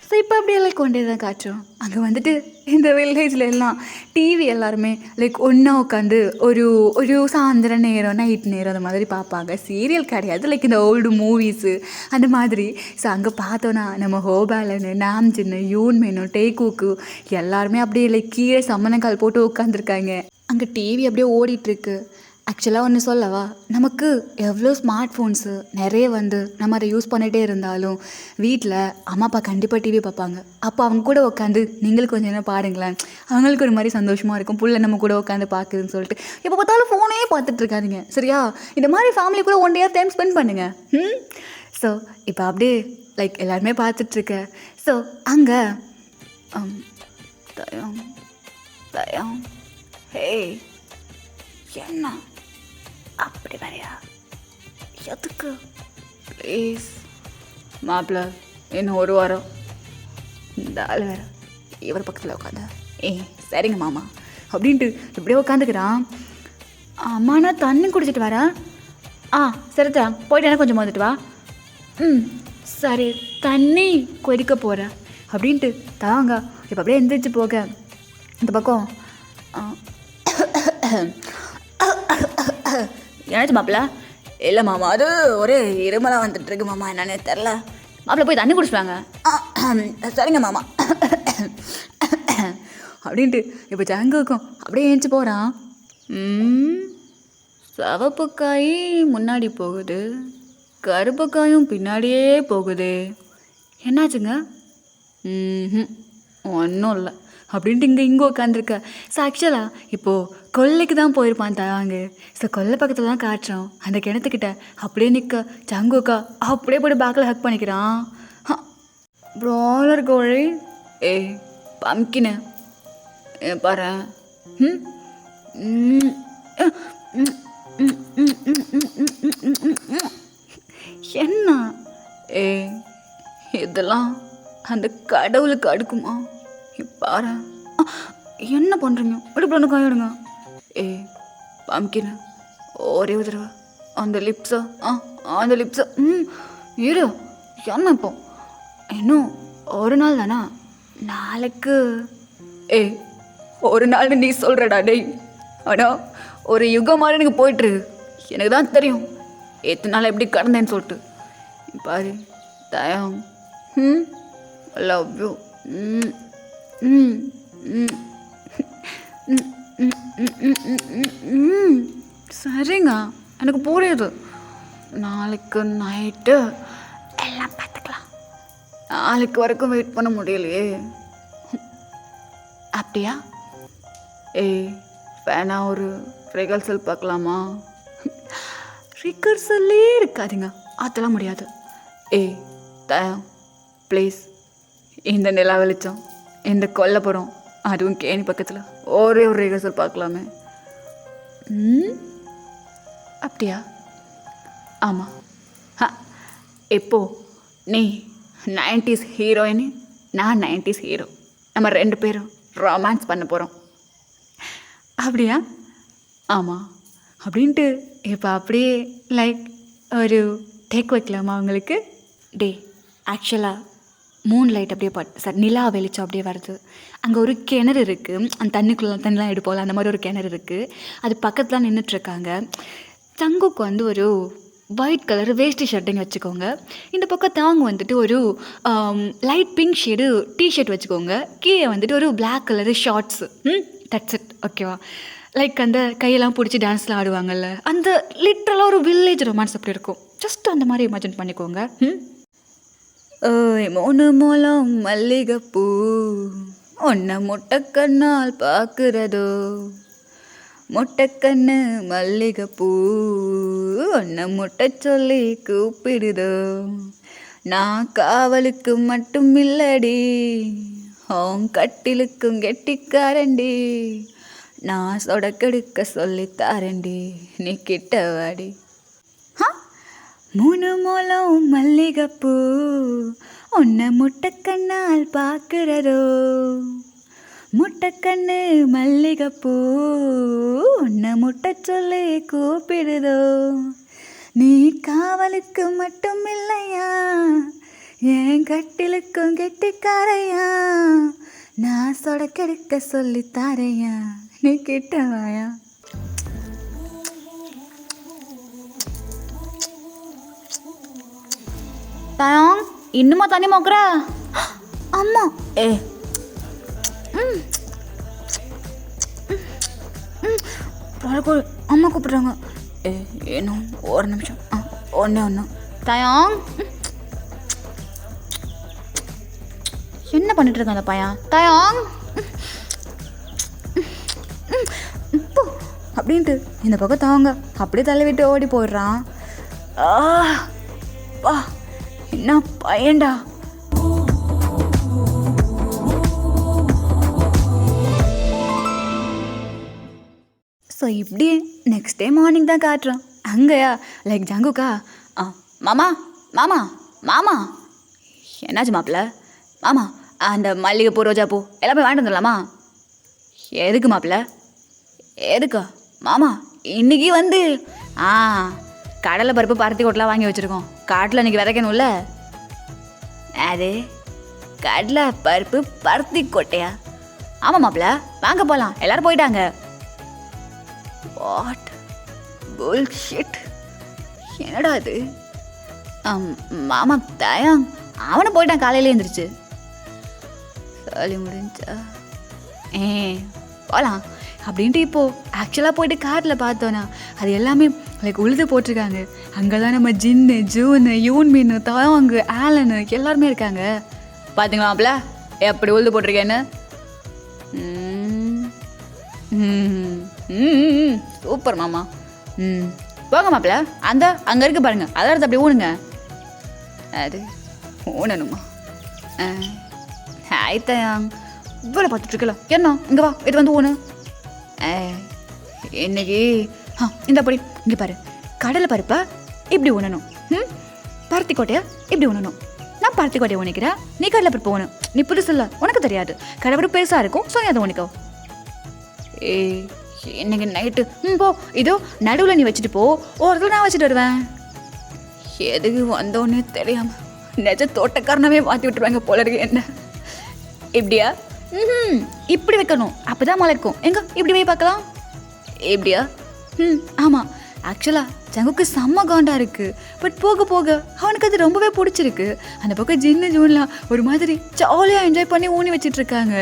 ஸோ இப்போ அப்படியே லைக் கொண்டே தான் காட்டுறோம். அங்கே வந்துட்டு இந்த வில்லேஜில் எல்லாம் டிவி எல்லாருமே லைக் ஒன்றா உட்காந்து ஒரு சாயந்தர நேரம் நைட் நேரம் அந்த மாதிரி பார்ப்பாங்க. சீரியல் கிடையாது, லைக் இந்த ஓல்டு மூவிஸு அந்த மாதிரி. ஸோ அங்கே பார்த்தோன்னா நம்ம ஹோபாலனு, நாம்ஜின்னு, யூன்மேனு, டேக்கூக்கு எல்லாருமே அப்படியே லைக் கீழே சம்மணக்கால் போட்டு உட்காந்துருக்காங்க. அங்கே டிவி அப்படியே ஓடிட்டுருக்கு. ஆக்சுவலாக ஒன்று சொல்லவா, நமக்கு எவ்வளோ ஸ்மார்ட் ஃபோன்ஸு நிறைய வந்து நம்ம அதை யூஸ் பண்ணிகிட்டே இருந்தாலும் வீட்டில் அம்மா அப்பா கண்டிப்பாக டிவி பார்ப்பாங்க. அப்போ அவங்க கூட உட்காந்து நீங்களுக்கு கொஞ்சம் என்ன பாருங்களேன், அவங்களுக்கு ஒரு மாதிரி சந்தோஷமாக இருக்கும். புள்ள நம்ம கூட உட்காந்து பார்க்குதுன்னு சொல்லிட்டு எப்போ பார்த்தாலும் ஃபோனே பார்த்துட்டு இருக்காதிங்க. சரியா? இந்த மாதிரி ஃபேமிலி கூட 1 day டைம் ஸ்பெண்ட் பண்ணுங்கள். ஸோ இப்போ அப்படியே லைக் எல்லாருமே பார்த்துட்ருக்க. ஸோ அங்கே தயம் ஹே என்ன அப்படி வரையா? எதுக்கு? ப்ளீஸ் மாப்பிள்ள, இன்னும் 1 வாரம் இந்த ஆள் வேறு இவர் பக்கத்தில் உட்காந்து சரிங்க மாமா அப்படின்ட்டு இப்படியே உட்காந்துக்கிறான். அம்மா நான் தண்ணி குடிச்சிட்டு வரேன். சரிதா, போயிட்டு எனக்கு கொஞ்சம் வந்துட்டு வா. சரி, தண்ணி கொதிக்க போகிறேன் அப்படின்ட்டு தாங்க இப்போ அப்படியே எந்திரிச்சு போக இந்த பக்கம் என்னாச்சு மாப்பிள்ள? இல்லை மாமா, அது ஒரே இருமலாக வந்துட்டுருக்கு மாமா, என்னன்னே தெரில. மாப்பிள்ள போய் தண்ணி குடிச்சுவாங்க. சரிங்க மாமா அப்படின்ட்டு இப்போ ஜங்குக்கும் அப்படியே ஏஞ்சி போகிறான். சிவப்பு காய் முன்னாடி போகுது, கருப்பு காயும் பின்னாடியே போகுது. என்னாச்சுங்க? ஒன்றும் இல்லை அப்படின்ட்டு இங்கே உட்காந்துருக்க. ஸோ ஆக்சுவலாக இப்போது கொல்லைக்கு தான் போயிருப்பான் தயாங்க. ஸோ கொல்லை பக்கத்தில் தான் காட்டுறோம். அந்த கிணத்துக்கிட்ட அப்படியே நிற்க ஜங்குக்கா அப்படியே போய்ட்டு பேக்கில் ஹக் பண்ணிக்கிறான். ப்ராலர் கோழி பம்கின்னு பாரு. என்ன இதெல்லாம் அந்த கடவுளுக்கு அடுக்குமா? பாரு என்ன பண்ணுறீங்க? இடுப்புல காயிடுங்க. பம்கின்னு ஒரே ஒரு தடவை அந்த லிப்ஸா அந்த லிப்ஸா இரு. என்ன இப்போ இன்னும் ஒரு நாள் தானா? நாளைக்கு ஒரு நாள் நீ சொல்கிறடா டேய், ஆனால் ஒரு யுகம் மாதிரி எனக்கு போயிட்டுருக்கு. எனக்கு தான் தெரியும் எத்தனை நாள் எப்படி கடந்தேன்னு சொல்லிட்டு. பாரு தயம், லவ் யூ. சரிங்க, எனக்கு புரியுது. நாளைக்கு நைட்டு எல்லாம் பார்த்துக்கலாம். நாளைக்கு வரைக்கும் வெயிட் பண்ண முடியலையே. அப்படியா? வேணா ஒரு ரிகர்சல் பார்க்கலாமா? ரிகர்சல்லே இருக்காதுங்க, அதெல்லாம் முடியாது. தயம் ப்ளீஸ், இந்த நிலா வெளிச்சம், இந்த கொல்லைப்புறம், அதுவும் கேணி பக்கத்தில் ஒரே ஒரு ரிகர்சல் பார்க்கலாமே. அப்படியா? ஆமாம். எப்போ நீ 90s ஹீரோயினு, நான் 90s ஹீரோ, நம்ம 2 பேரும் ரொமான்ஸ் பண்ண போகிறோம். அப்படியா? ஆமாம். அப்படின்ட்டு இப்போ அப்படியே லைக் ஒரு டேக் வைக்கலாமா உங்களுக்கு? ஆக்சுவலாக மூன் லைட் அப்படியே சார் நிலா வெளிச்சம் அப்படியே வருது. அங்கே ஒரு கிணறு இருக்குது, அந்த தண்ணிலாம் எடுப்போம்ல, அந்த மாதிரி ஒரு கிணறு இருக்குது. அது பக்கத்தில் நின்றுட்டுருக்காங்க. சங்குக்கு வந்து ஒரு ஒயிட் கலர் வேஷ்டி ஷர்ட்டுங்க வச்சுக்கோங்க. இந்த பக்கம் தாங்க வந்துட்டு ஒரு லைட் பிங்க் ஷேடு டிஷர்ட் வச்சுக்கோங்க. கீழே வந்துட்டு ஒரு black colour shorts. That's it, ஓகேவா? லைக் அந்த கையெல்லாம் பிடிச்சி டான்ஸ்லாம் ஆடுவாங்கல்ல, அந்த லிட்ரலாக ஒரு வில்லேஜ் ரொமான்ஸ் அப்படி இருக்கும். ஜஸ்ட் அந்த மாதிரி இமேஜின் பண்ணிக்கோங்க. மூணு மூலம் மல்லிகைப்பூ ஒன்றை முட்டைக்கண்ணால் பார்க்குறதோ, முட்டைக்கண்ணு மல்லிகைப்பூ ஒன்றை முட்டை சொல்லி கூப்பிடுதோ. நான் காவலுக்கு மட்டும் இல்லடி, உன் கட்டிலுக்கும் கெட்டிக்காரண்டி, நான் சொடக்கெடுக்க சொல்லித்தாரண்டி, நீ கிட்ட வாடி. மூணு மூலம் மல்லிகைப்பூ ஒன்றை முட்டைக்கண்ணால் பார்க்குறதோ, முட்டைக்கண்ணு மல்லிகைப்பூ ஒன்றை முட்டை சொல்லி கூப்பிடுதோ. நீ காவலுக்கு மட்டும் இல்லையா, என் கட்டிலுக்கும் கெட்டிக்காரையா, நான் சொடக்கெடுக்க சொல்லித்தாரையா, நீ கிட்ட வாயா. தயம் இன்னுமா தண்ணி மோக்குற? அம்மா அம்மா கூப்பிட்றாங்க. இன்னும் ஒரு நிமிஷம், ஒன்று. தயம் என்ன பண்ணிட்டு இருக்க அந்த பையன்? தயம் அப்படின்ட்டு இந்த பக்கம் தாங்க அப்படியே தள்ளி விட்டு ஓடி போயிடுறான். வா, என்ன பையன்டா. ஸோ இப்படியே நெக்ஸ்ட் டே மார்னிங் தான் காட்டுறோம். அங்கேயா லைக் ஜங்குக்கா மாமா மாமா மாமா. என்னாச்சு மாப்பிள்ள? மாமா அந்த மல்லிகைப்பூ ரோஜாப்பூ எல்லாமே வாங்கிட்டு வந்துடலாமா? எதுக்கு மாப்பிள்ள? எதுக்கா மாமா? இன்னைக்கு வந்து கடலை பருப்பு பருத்தி கொட்டெலாம் வாங்கி வச்சுருக்கோம். காட்டில் இன்றைக்கி விதைக்கணும்ல. அது கடலை பருப்பு பருத்தி கொட்டையா? ஆமாம் மாப்பிள்ள, வாங்க போகலாம். எல்லோரும் போயிட்டாங்க. வாட் புல்ஷிட், என்னடா அது? மாமா தயாங் அவனை போயிட்டான், காலையில எழுந்திரிச்சு. சொல்லி முடிஞ்சா போகலாம் அப்படின்ட்டு இப்போது ஆக்சுவலாக போயிட்டு காட்டில் பார்த்தோன்னா அது எல்லாமே லைக் உழுது போட்டிருக்காங்க. அங்கே தான் நம்ம ஜின்னு, ஜூனு, யூன்மீனு, தாங்கு, ஆலனு எல்லாருமே இருக்காங்க. பார்த்தீங்களா மாப்பிள்ள எப்படி உழுது போட்டிருக்கேன்னு? சூப்பர் மாமா. போங்க மாப்பிள்ள, அந்த அங்கே இருக்கு பாருங்க, அதை எடுத்து அப்படி ஊனுங்க. அது ஊனணுமா? ஆயித்தாயாங் இவ்வளோ பார்த்துட்ருக்கலாம். என்ன இங்கே வா, இது வந்து ஊனு. இன்னைக்கு இந்த படி இங்கே பாரு, கடலை பருப்பா இப்படி ஊனணும், பருத்தி கொட்டையா இப்படி ஊனணும். நான் பருத்தி கொட்டையை உணிக்கிறேன், நீ கடலை பருப்பு ஊனு. நீ புதுசு இல்லை, உனக்கு தெரியாது. கடலை பருப்பு பெருசாக இருக்கும், ஸோ அதை உணிக்கோ. இன்னைக்கு நைட்டு போ, இதோ நடுவில் நீ வச்சுட்டு போ, ஒரு நான் வச்சுட்டு வருவேன். எதுக்கு வந்தோன்னே தெரியாமல் நிஜ தோட்டக்காரனவே மாற்றி விட்டுருவாங்க போல இருக்கு. என்ன இப்படியா? இப்படி வைக்கணும், அப்போ தான் முளைக்கும். எங்க இப்படி போய் பார்க்கலாம். எப்படியா? ஆமாம். ஆக்சுவலாக ஜங்குக்கு செம்ம காண்டா இருக்குது. பட் போக போக அவனுக்கு அது ரொம்பவே பிடிச்சிருக்கு. அந்த பக்கம் ஜின்னு ஜூன்லாம் ஒரு மாதிரி ஜாலியாக என்ஜாய் பண்ணி ஊனி வச்சிட்ருக்காங்க.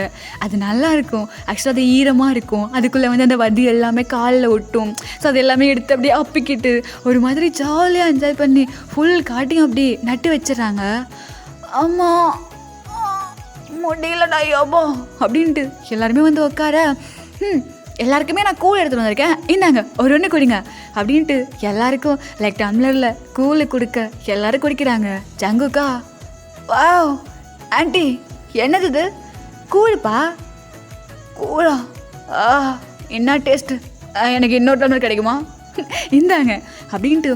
அது நல்லா இருக்கும். ஆக்சுவலாக அது ஈரமாக இருக்கும். அதுக்குள்ளே வந்து அந்த வதி எல்லாமே காலில் ஒட்டும். ஸோ அது எல்லாமே எடுத்து அப்படியே அப்பிக்கிட்டு ஒரு மாதிரி ஜாலியாக என்ஜாய் பண்ணி ஃபுல் காட்டியும் அப்படி நட்டு வச்சிடறாங்க. ஆமாம், முடியலடா யோபோ அப்படின்ட்டு எல்லாருமே வந்து உட்கார, எல்லாருக்குமே நான் கூழ் எடுத்துகிட்டு வந்திருக்கேன், இந்தாங்க ஒரு ஒன்று குடிங்க அப்படின்ட்டு எல்லாருக்கும் லைக் டம்ளரில் கூழ் கொடுக்க எல்லாரும் குடிக்கிறாங்க. ஜங்குக்கா, வாவ் ஆண்டி என்னது இது? கூழ்ப்பா? கூழா? என்ன டேஸ்ட்டு, எனக்கு இன்னொரு டம்ளர் கிடைக்குமா? இந்தாங்க அப்படின்ட்டு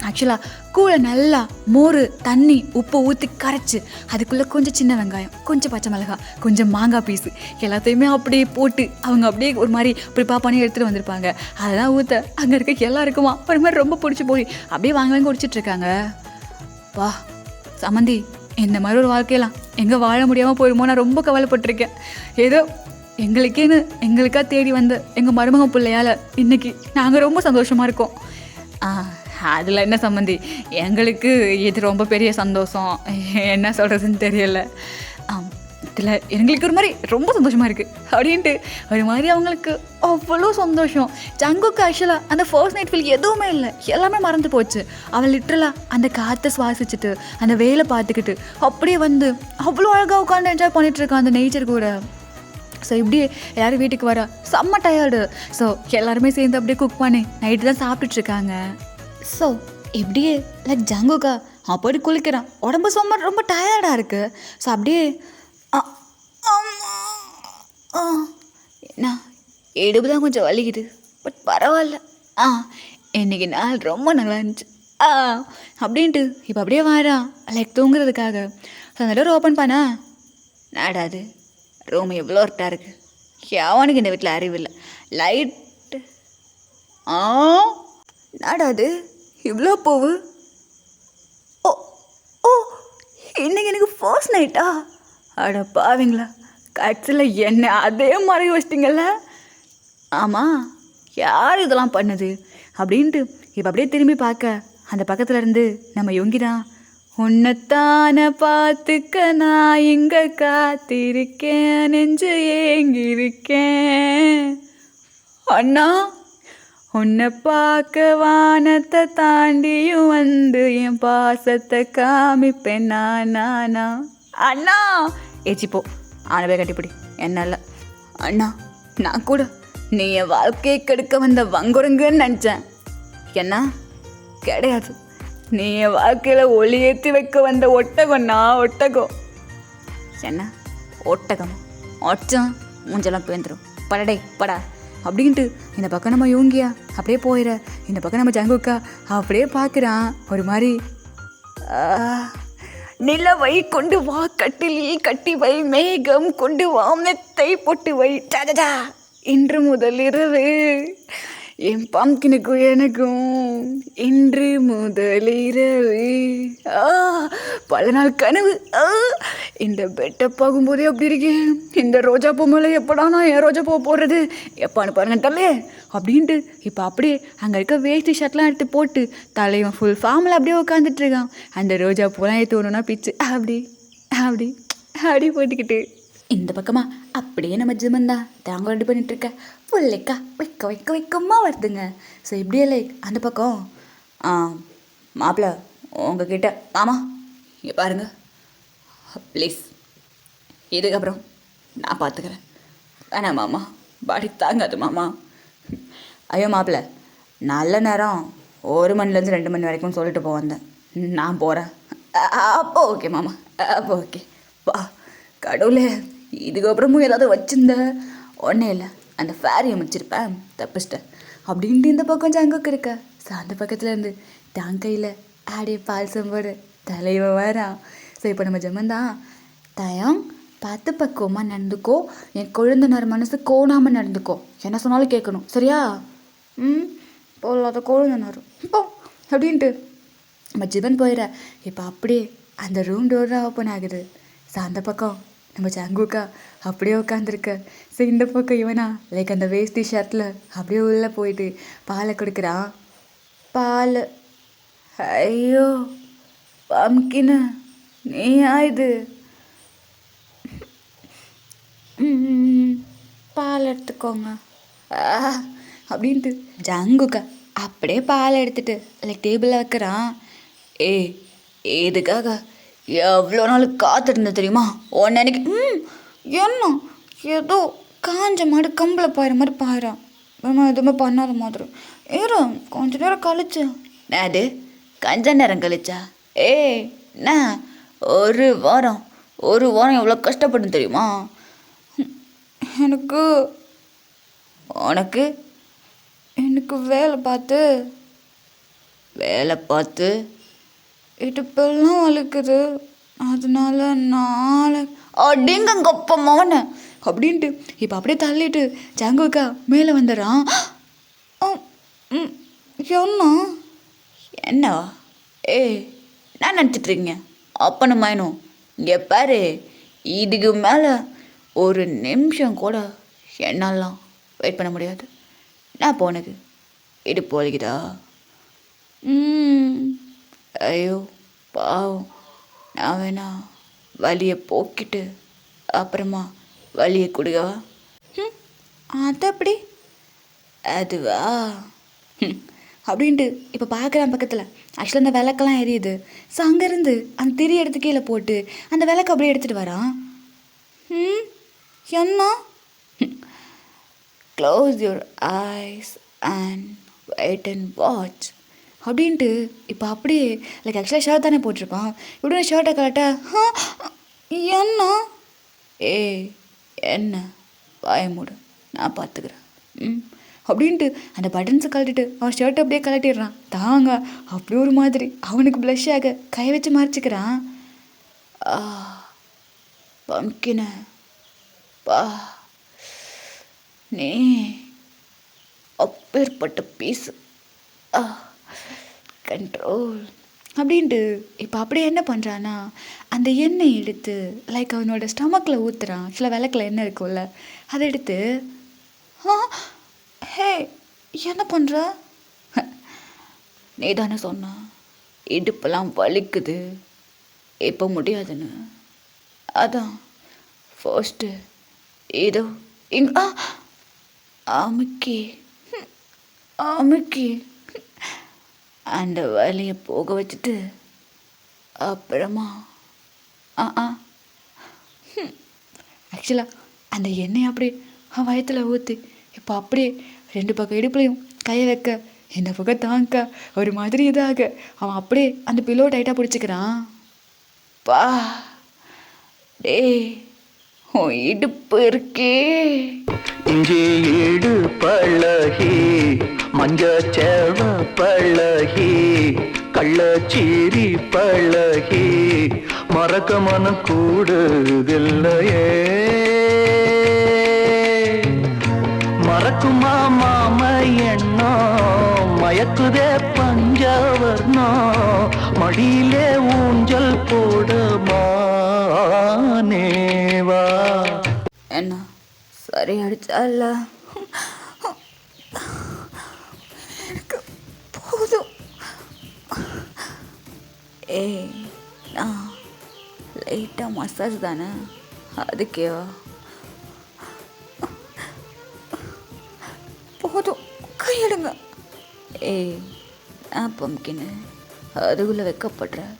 ஆக்சுவலாக கூழை நல்லா மோர், தண்ணி, உப்பு ஊற்றி கரைச்சி அதுக்குள்ளே கொஞ்சம் சின்ன வெங்காயம், கொஞ்சம் பச்சை மிளகாய், கொஞ்சம் மாங்காய் பீஸு எல்லாத்தையுமே அப்படியே போட்டு அவங்க அப்படியே ஒரு மாதிரி ப்ரிப்பேர் பண்ணி எடுத்துகிட்டு வந்திருப்பாங்க. அதெல்லாம் ஊற்ற அங்கே இருக்க எல்லாருக்குமா ஒரு மாதிரி ரொம்ப பிடிச்சி போய் அப்படியே வாங்க வாங்கி குடிச்சிட்ருக்காங்க. வா சமந்தி, இந்த மாதிரி ஒரு வாழ்க்கையெல்லாம் எங்கே வாழ முடியாமல் போயிடுமோ நான் ரொம்ப கவலைப்பட்டிருக்கேன். ஏதோ எங்களுக்கேன்னு எங்களுக்காக தேடி வந்த எங்கள் மருமக பிள்ளையால் இன்றைக்கி நாங்கள் ரொம்ப சந்தோஷமாக இருக்கோம். அதில் என்ன சம்மந்தி, எங்களுக்கு இது ரொம்ப பெரிய சந்தோஷம், என்ன சொல்கிறதுன்னு தெரியல. இதில் எங்களுக்கு ஒரு மாதிரி ரொம்ப சந்தோஷமாக இருக்குது அப்படின்ட்டு ஒரு மாதிரி அவங்களுக்கு அவ்வளோ சந்தோஷம். ஜங்குக்கு ஆக்சுவலாக அந்த ஃபர்ஸ்ட் நைட் ஃபீல் எதுவுமே இல்லை, எல்லாமே மறந்து போச்சு. அவள் லிட்ரலாக அந்த காற்றை சுவாசிச்சுட்டு அந்த வேலை பார்த்துக்கிட்டு அப்படியே வந்து அவ்வளோ அழகாக உட்காந்து என்ஜாய் பண்ணிகிட்ருக்கான் அந்த நேச்சர் கூட. ஸோ இப்படியே எல்லோரும் வீட்டுக்கு வர செம்ம டயர்டு. ஸோ எல்லாருமே சேர்ந்து அப்படியே குக் பண்ணி நைட்டு தான் சாப்பிட்டுட்ருக்காங்க. ஸோ இப்படியே லைக் ஜங்குக்கா அப்படி குளிக்கிறான், உடம்பு ரொம்ப டயர்டாக இருக்குது. ஸோ அப்படியே என்ன இடுப்பு தான் கொஞ்சம் வலிக்குது, பட் பரவாயில்ல. இன்றைக்கி நாள் ரொம்ப நல்லா இருந்துச்சு அப்படின்ட்டு இப்போ அப்படியே வாரான் லைக் தூங்குறதுக்காக. ஸோ அந்த டோர் ஓப்பன் பண்ணா நாடாது ரூம் எவ்வளோ இருட்டாக இருக்குது. எவனுக்கு இந்த வீட்டில் அறிவு இல்லை. லைட்டு நாடாது இவ்வளோ போவு. ஓ ஓ இன்னைக்கு எனக்கு ஃபர்ஸ்ட் நைட்டா? அட பாவீங்களா, கட்சியில் என்ன அதே மாதிரி வச்சிட்டிங்கல்ல. ஆமாம், யார் இதெல்லாம் பண்ணுது அப்படின்ட்டு இப்போ அப்படியே திரும்பி பார்க்க அந்த பக்கத்தில் இருந்து நம்ம யோங்கிதான், உன்னைத்தானே பார்த்துக்க நான் இங்கே காத்திருக்கேன், நெஞ்சு ஏங்கியிருக்கேன் அண்ணா, உன்னை பார்க்க வானத்தை தாண்டியும் வந்து என் பாசத்தை காமிப்பேன் நானா. அண்ணா ஏச்சிப்போ ஆனவே கட்டிப்பிடி என்ன இல்லை. அண்ணா நான் கூட நீ என் வாழ்க்கையை கெடுக்க வந்த வங்குறங்கன்னு நினச்சேன். என்ன கிடையாது, நீ என் வாழ்க்கையில் ஒளி ஏற்றி வைக்க வந்த ஒட்டகம்னா ஒட்டகம். என்ன ஒட்டகம்? ஒச்சம் மூஞ்செல்லாம் பேந்துடும், படடே படா அப்படின்ட்டு இந்த பக்கம் நம்ம யோங்கியா அப்படியே போயிட, இந்த பக்கம் நம்ம ஜங்குக்கா அப்படியே பார்க்குறான் ஒரு மாதிரி. நிலவை கொண்டு வா, கட்டிலில் கட்டி வை, மேகம் கொண்டு வா, மெத்தை போட்டு வை, டடடா இன்று முதல் இரவு என் பம்கினுக்கும் எனக்கும் இன்று முதலிரவு பல நாள் கனவு இந்த பெட்டை பார்க்கும்போதே அப்படி இருக்கேன். இந்த ரோஜா பூ மேலே எப்படா நான் என் ரோஜா பூ போடுறது எப்பான்னு பாருங்க தலே அப்படின்ட்டு இப்போ அப்படியே அங்கே இருக்க வேஷ்டி ஷர்ட்லாம் எடுத்து போட்டு தலைவன் ஃபுல் ஃபார்மில் அப்படியே உட்காந்துட்டு இருக்கான். அந்த ரோஜா பூலாம் எடுத்து ஒன்றுனா பிச்சு அப்படி அப்படி அப்படி போட்டுக்கிட்டு இந்த பக்கமா அப்படியே நம்ம ஜிமந்தா தாங்க ரெடி பண்ணிட்டு இருக்க ஃபுல்லைக்கா வைக்க வைக்க வைக்கமா வருதுங்க. ஸோ இப்படியே லைக் அந்த பக்கம் மாப்பிள்ள உங்ககிட்ட மாமா இங்கே பாருங்க ப்ளீஸ் இதுக்கப்புறம் நான் பார்த்துக்கிறேன். வேணாம் மாமா பாடி தாங்காது மாமா. ஐயோ மாப்பிள்ள நல்ல நேரம் 1 மணிலேருந்து 2 மணி வரைக்கும் சொல்லிட்டு வந்தேன். நான் போகிறேன். அப்போ ஓகே மாமா அப்போ ஓகே வா. கடவுளே இதுக்கப்புறமும் ஏதாவது வச்சிருந்த ஒன்றே இல்லை அந்த ஃபேரியை முடிச்சிருப்பேன் தப்பிச்சிட்டேன் அப்படின்ட்டு இந்த பக்கம் ஜங்குக்கு இருக்க. ஸோ அந்த பக்கத்தில் இருந்து கையில் ஆடிய பால் சம்போடு தலைவ வரான். ஸோ இப்போ நம்ம ஜமந்தான் தயம் பார்த்து பக்குவமாக நடந்துக்கோ, என் கொழுந்தனர் மனசு கோணாமல் நடந்துக்கோ, என்ன சொன்னாலும் கேட்கணும் சரியா? போகலாத கொழுந்தனர் இப்போ அப்படின்ட்டு நம்ம ஜிவன் போயிட. இப்போ அப்படியே அந்த ரூம் டோர் ஓப்பன் ஆகுது. ஸோ அந்த பக்கம் நம்ம ஜங்குக்கா அப்படியே உட்காந்துருக்க. ஸோ இந்த பக்கம் இவனா லைக் அந்த வேஷ்டி ஷர்ட்டில் அப்படியே உள்ளே போயிட்டு பாலை கொடுக்குறான். பால் ஐயோ பம்கின்னு நீயா இது? பால் எடுத்துக்கோங்க அப்படின்ட்டு ஜங்குக்கா அப்படியே பால் எடுத்துட்டு லைக் டேபிளில் வைக்கிறான். எதுக்காக எவ்வளோ நாள் காத்திருந்தது தெரியுமா ஒன்று எனக்கு? என்ன ஏதோ காஞ்ச மாடு கம்பில் பாயிற மாதிரி பாயிறான். எதுவுமே பண்ணாத மாதிரி ஏறோ கொஞ்ச நேரம் கழிச்சு. அது கொஞ்ச நேரம் கழிச்சா? என்ன ஒரு வாரம் எவ்வளோ கஷ்டப்படும் தெரியுமா எனக்கு? எனக்கு வேலை பார்த்து இடுப்பெல்லாம் வலிக்குது, அதனால நாளை அடிங்கப்பமாவன அப்படின்ட்டு இப்போ அப்படியே தள்ளிட்டு ஜங்குக்கா மேலே வந்துடுறான். என்னவா நான் நினச்சிட்ருக்கீங்க அப்பன்னு மாயணும். இங்கே பாரு இதுக்கு மேலே 1 நிமிஷம் கூட என்னாலாம் வெயிட் பண்ண முடியாது. நான் போனது இடுப்பு வலிக்குதா? ஐயோ பாவம், நான் வேணா வலியை போக்கிட்டு அப்புறமா வலியை கொடுக்கவா? அது அப்படி அதுவா அப்படின்ட்டு இப்போ பார்க்குறான் பக்கத்தில். ஆக்சுவலாக அந்த விளக்கெல்லாம் எரியுது. ஸோ அங்கேருந்து அந்த திரி எடுத்து கீழே போட்டு அந்த விளக்கு அப்படியே எடுத்துகிட்டு வரான். என்ன? Close your eyes and wait and watch அப்படின்ட்டு இப்போ அப்படியே லைக் ஆக்சுவலாக ஷர்ட் தானே போட்டிருப்பான். இப்படி ஷர்ட்டை கரெக்டா என்ன? என்ன வாய மூடு நான் பார்த்துக்கிறேன் அப்படின்ட்டு அந்த பட்டன்ஸை கழட்டிட்டு அவன் ஷர்ட்டை அப்படியே கழட்டிடுறான். தாங்க அப்படி ஒரு மாதிரி அவனுக்கு ப்ளஷ் ஆக கை வச்சு மறைச்சிக்கிறான். பம்கின பா நீ அப்பேற்பட்ட பீஸு கண்ட்ரோல் அப்படின்ட்டு இப்போ அப்படியே என்ன பண்ணுறான்னா அந்த எண்ணெய் எடுத்து லைக் அவனோட ஸ்டமக்கில் ஊற்றுறான். ஆக்சுவலாக விளக்கில் எண்ணெய் இருக்கும்ல அதை எடுத்து ஹே என்ன பண்ணுற? நீ தானே சொன்ன இடுப்பெல்லாம் வலிக்குது இப்போ முடியாதுன்னு, அதான் ஃபர்ஸ்ட்டு ஏதோ இங்கே அமுக்கி அந்த வலியை போக வச்சுட்டு அப்புறமா ஆக்சுவலாக அந்த எண்ணெய் அப்படியே அவன் வயத்தில் ஊற்றி இப்போ அப்படியே 2 பக்கம் இடுப்புலையும் கையை வைக்க இந்த பக்கம் தாங்க ஒரு மாதிரி இதாக அவன் அப்படியே அந்த பில்லோ டைட்டாக பிடிச்சிக்கிறான். பா டே உன் இடுப்பு இருக்கே இங்கே ஈடு பழகி மஞ்சச்சேவ பழகி கள்ளச்சீரி பழகி மறக்க மனம் கூடுதில்லையே மறக்குமா மாம எண்ணம் மயக்குதே பஞ்சவர்ணம் மடியிலே ஊஞ்சல் போடுமானேவா. என்ன சரி அடிச்சால எனக்கு போதும். ஏய் நான் லைட்டாக மசாஜ் தானே அதுக்கேவா? போதும் கையெடுங்க. ஏய் நான் பம்கின்னு அதுக்குள்ளே வைக்கப்படுறேன்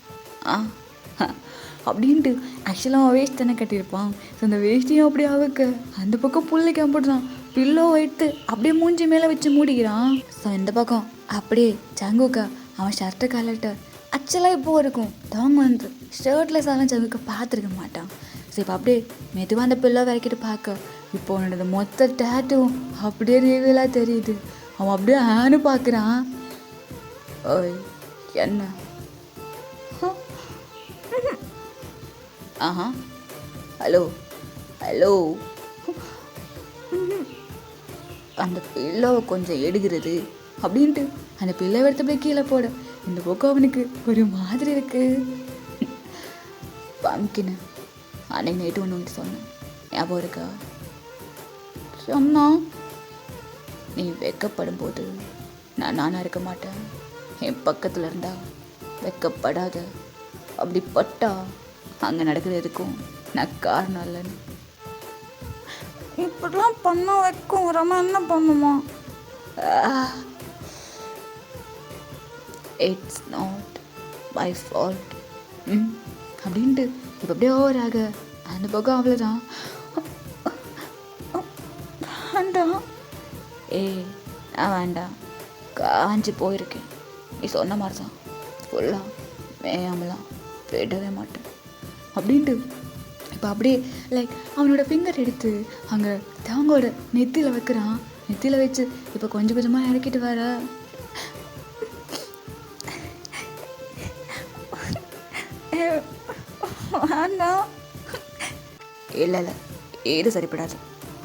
அப்படின்ட்டு ஆக்சுவலாக அவன் வேஸ்ட் தானே கட்டியிருப்பான். ஸோ அந்த வேஸ்ட்டையும் அப்படியே அவுக்க அந்த பக்கம் புள்ளைக்கு போடுறான், பில்லோ எடுத்து அப்படியே மூஞ்சி மேலே வச்சு மூடிக்கிறான். ஸோ இந்த பக்கம் அப்படியே ஜங்குக்கா அவன் ஷர்ட்டை கலட்ட ஆக்சுவலாக இப்போ இருக்கும் தாங்க வந்து ஷர்ட்லெஸ் ஆகலாம் ஜங்குக்கா பார்த்துருக்க மாட்டான். ஸோ இப்போ அப்படியே மெதுவாக அந்த பில்லோ விளக்கிட்டு பார்க்க இப்போ உன்னோட மொத்த டேட்டும் அப்படியே ரியலாக தெரியுது. அவன் அப்படியே ஆன்னு பார்க்குறான். ஓய் என்ன? ஆஹா ஹலோ ஹலோ. அந்த பில்லோவை கொஞ்சம் எடுக்கிறது அப்படின்ட்டு அந்த பில்லோவை எடுத்து அப்படியே கீழே போட இந்த பக்கம் அவனுக்கு ஒரு மாதிரி இருக்கு. பம்கின்னு அன்னைக்கு நைட்டு ஒன்று சொன்னேன் ஞாபகம் இருக்கா? சொன்னா நீ வெக்கப்படும் போது நானாக இருக்க மாட்டேன், என் பக்கத்தில் இருந்தா வெக்கப்படாத, அப்படி பட்டா அங்கே நடக்கிறது எதுக்கும் நான் காரணம் இல்லைன்னு. இப்படிலாம் பண்ண வைக்கும் ரமா என்ன பண்ணுமா? இட்ஸ் நாட் மை ஃபால்ட் அப்படின்ட்டு இப்போ அப்படியே ஓவராக அந்த பக்கம் அவ்வளோதான். வேண்டாம் ஏய் நான் வேண்டாம், காஞ்சி போயிருக்கேன். நீ சொன்ன மாதிரி தான் ஃபுல்லாக மேயாமலாம் விடவே மாட்டேன் அப்படின்ட்டு இப்போ அப்படியே லைக் அவனோட ஃபிங்கர் எடுத்து அங்கே தாங்கோட நெத்தியில் வைக்கிறான். நெத்தியில் வச்சு இப்போ கொஞ்சம் கொஞ்சமாக இறக்கிட்டு வர வேண்டாம் இல்லை இல்லை ஏது சரிப்படாது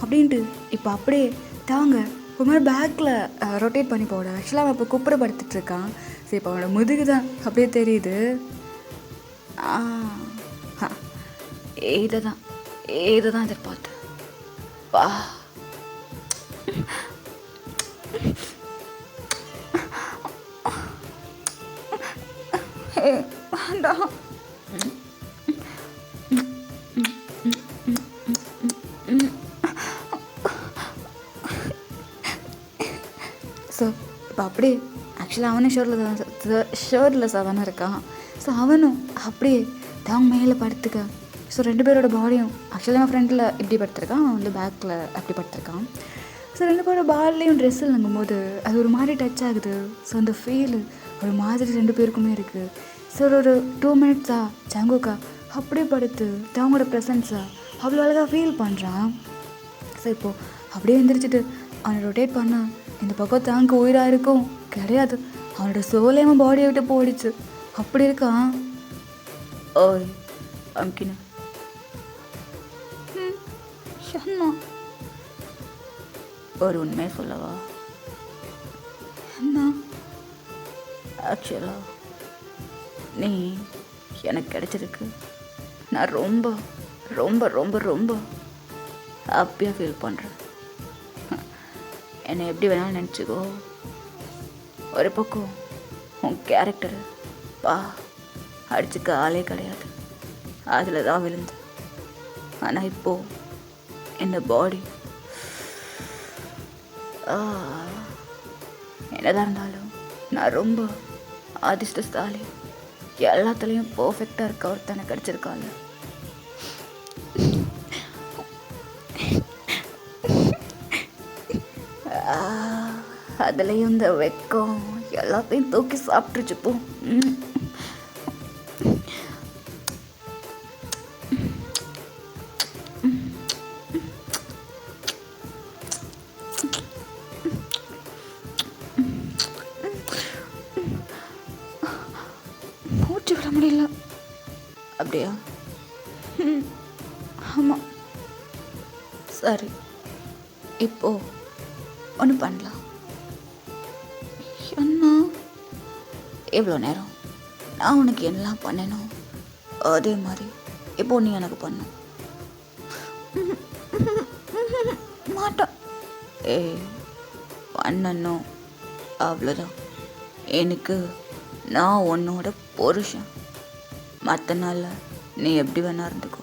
அப்படின்ட்டு இப்போ அப்படியே தாங்க ஒரு மாதிரி பேக்கில் ரொட்டேட் பண்ணி போட. ஆக்சுவலாக அவன் இப்போ குப்புற படுத்துட்ருக்கான். சரி இப்போ அவனோட முதுகு தான் அப்படியே தெரியுது. இதை தான் எதிர்பார்த்தேன். பா வேண்டாம் ஸோ இப்போ அப்படியே ஆக்சுவலாக அவனும் ஷர்ட்லெஸ்ஸாக தானே இருக்கான். ஸோ அவனும் அப்படியே தாங்க மேலே படுத்துக்க. ஸோ ரெண்டு பேரோட பாடியும் ஆக்சுவலாக அவன் ஃப்ரண்ட்டில் இப்படி படுத்திருக்கான், அவன் வந்து பேக்கில் அப்படி படுத்திருக்கான். ஸோ ரெண்டு பேரோட பாடிலையும் ட்ரெஸ் இல்லைங்கும் போது அது ஒரு மாதிரி டச் ஆகுது. ஸோ அந்த ஃபீல் ஒரு மாதிரி ரெண்டு பேருக்குமே இருக்குது. ஸோ ஒரு 2 மினிட்ஸா ஜங்குக்கா அப்படியே படுத்து தாங்களோட ப்ரெசன்ஸை அவ்வளோ அழகாக ஃபீல் பண்ணுறான். ஸோ இப்போது அப்படியே எழுந்திரிச்சிட்டு அவனை ரொட்டேட் பண்ண இந்த பக்கம் தாங்க உயிராக இருக்கும் கிடையாது, அவனோட சோலே அவன் பாடியை விட்டு போயிடுச்சு. அப்படி இருக்கான். ஓய் அம்கின்னு சொன்னா ஒரு உண்மையை சொல்லவா? என்ன? ஆக்சுவலா நீ எனக்கு கிடைச்சிருக்கு. நான் ரொம்ப ரொம்ப ரொம்ப ரொம்ப ஹாப்பியாக ஃபீல் பண்ணுறேன். என்னை எப்படி வேணாலும் நினச்சிக்கோ. ஒரு பக்கம் உன் கேரக்டரு பா அடிச்சுக்க ஆளே கிடையாது, அதில் தான் விழுந்து. ஆனால் இப்போது இந்த பாடி என்னதான் இருந்தாலும் நான் ரொம்ப அதிர்ஷ்டசாலி. எல்லாத்துலேயும் பர்ஃபெக்டாக இருக்க ஒருத்தனை கிடச்சிருக்காங்க. அதுலேயும் இந்த வெக்கம் எல்லாத்தையும் தூக்கி சாப்பிட்டுருச்சுப்போ. மூச்சு விட முடியல. அப்படியா? ஆமாம். சரி, இப்போ ஒன்று பண்ணலாம். என்ன எவ்வளோ நேரம் நான் உனக்கு என்னலாம் பண்ணணும் அதே மாதிரி இப்போ நீ எனக்கு பண்ணும். மாட்டேன். பண்ணணும் அவ்வளோதான். எனக்கு நான் உன்னோட புருஷன். மற்ற நாளில் நீ எப்படி வேணா இருந்துக்கோ.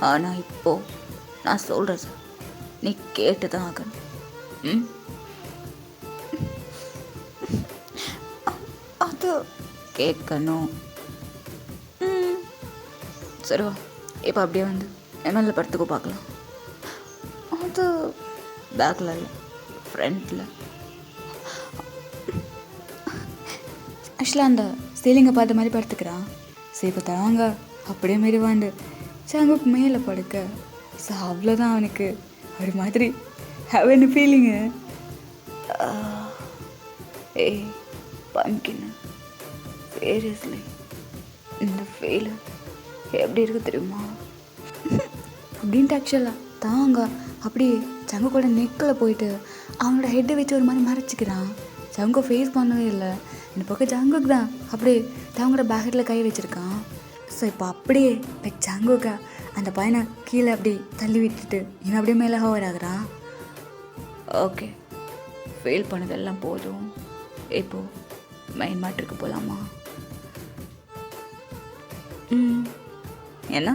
ஆனால் இப்போ நான் சொல்கிறது நீ கேட்டு தான் ஆகணும். அது கேட்கணும். சரிவா, இப்போ அப்படியே வந்து எம்எல்ஏ படத்துக்கு பார்க்கலாம். அது பேக்கில் இல்லை, ஃப்ரண்ட்டில். ஆக்சுவலாக அந்த சீலிங்கை பார்த்த மாதிரி படுத்துக்கிறான். சரி இப்போ தவாங்க அப்படியே மாரி வாண்டு சங்குக்கு மேலே படுக்க. ஸோ அவ்வளோதான் அவனுக்கு ஒரு மாதிரி ஹேவன் ஃபீலிங்கு. ஏய் பம்கின், சீரியஸ்லி இந்த ஃபீல் எப்படி இருக்கு தெரியுமா அப்படின்ட்டு ஆக்சுவலாக தாங்க அப்படியே சங்கு கூட நெக்கில் போயிட்டு அவனோட ஹெட்டை வச்சு ஒரு மாதிரி மறைச்சிக்கிறான். சங்கு ஃபேஸ் பண்ணவே இல்லை. இந்த பக்கம் ஜங்குக்கு தான் அப்படியே தவங்களோட பேக்கெட்டில் கை வச்சுருக்கான். ஸோ இப்போ அப்படியே லைக் ஜங்குக்கா அந்த பையனை கீழே அப்படி தள்ளி விட்டுட்டு இவன் அப்படியே மேலே ஹவர் ஆகுறான். ஓகே, ஃபீல் பண்ணதெல்லாம் போதும். இப்போது மெயின் மேட்ருக்கு போகலாமா? என்ன?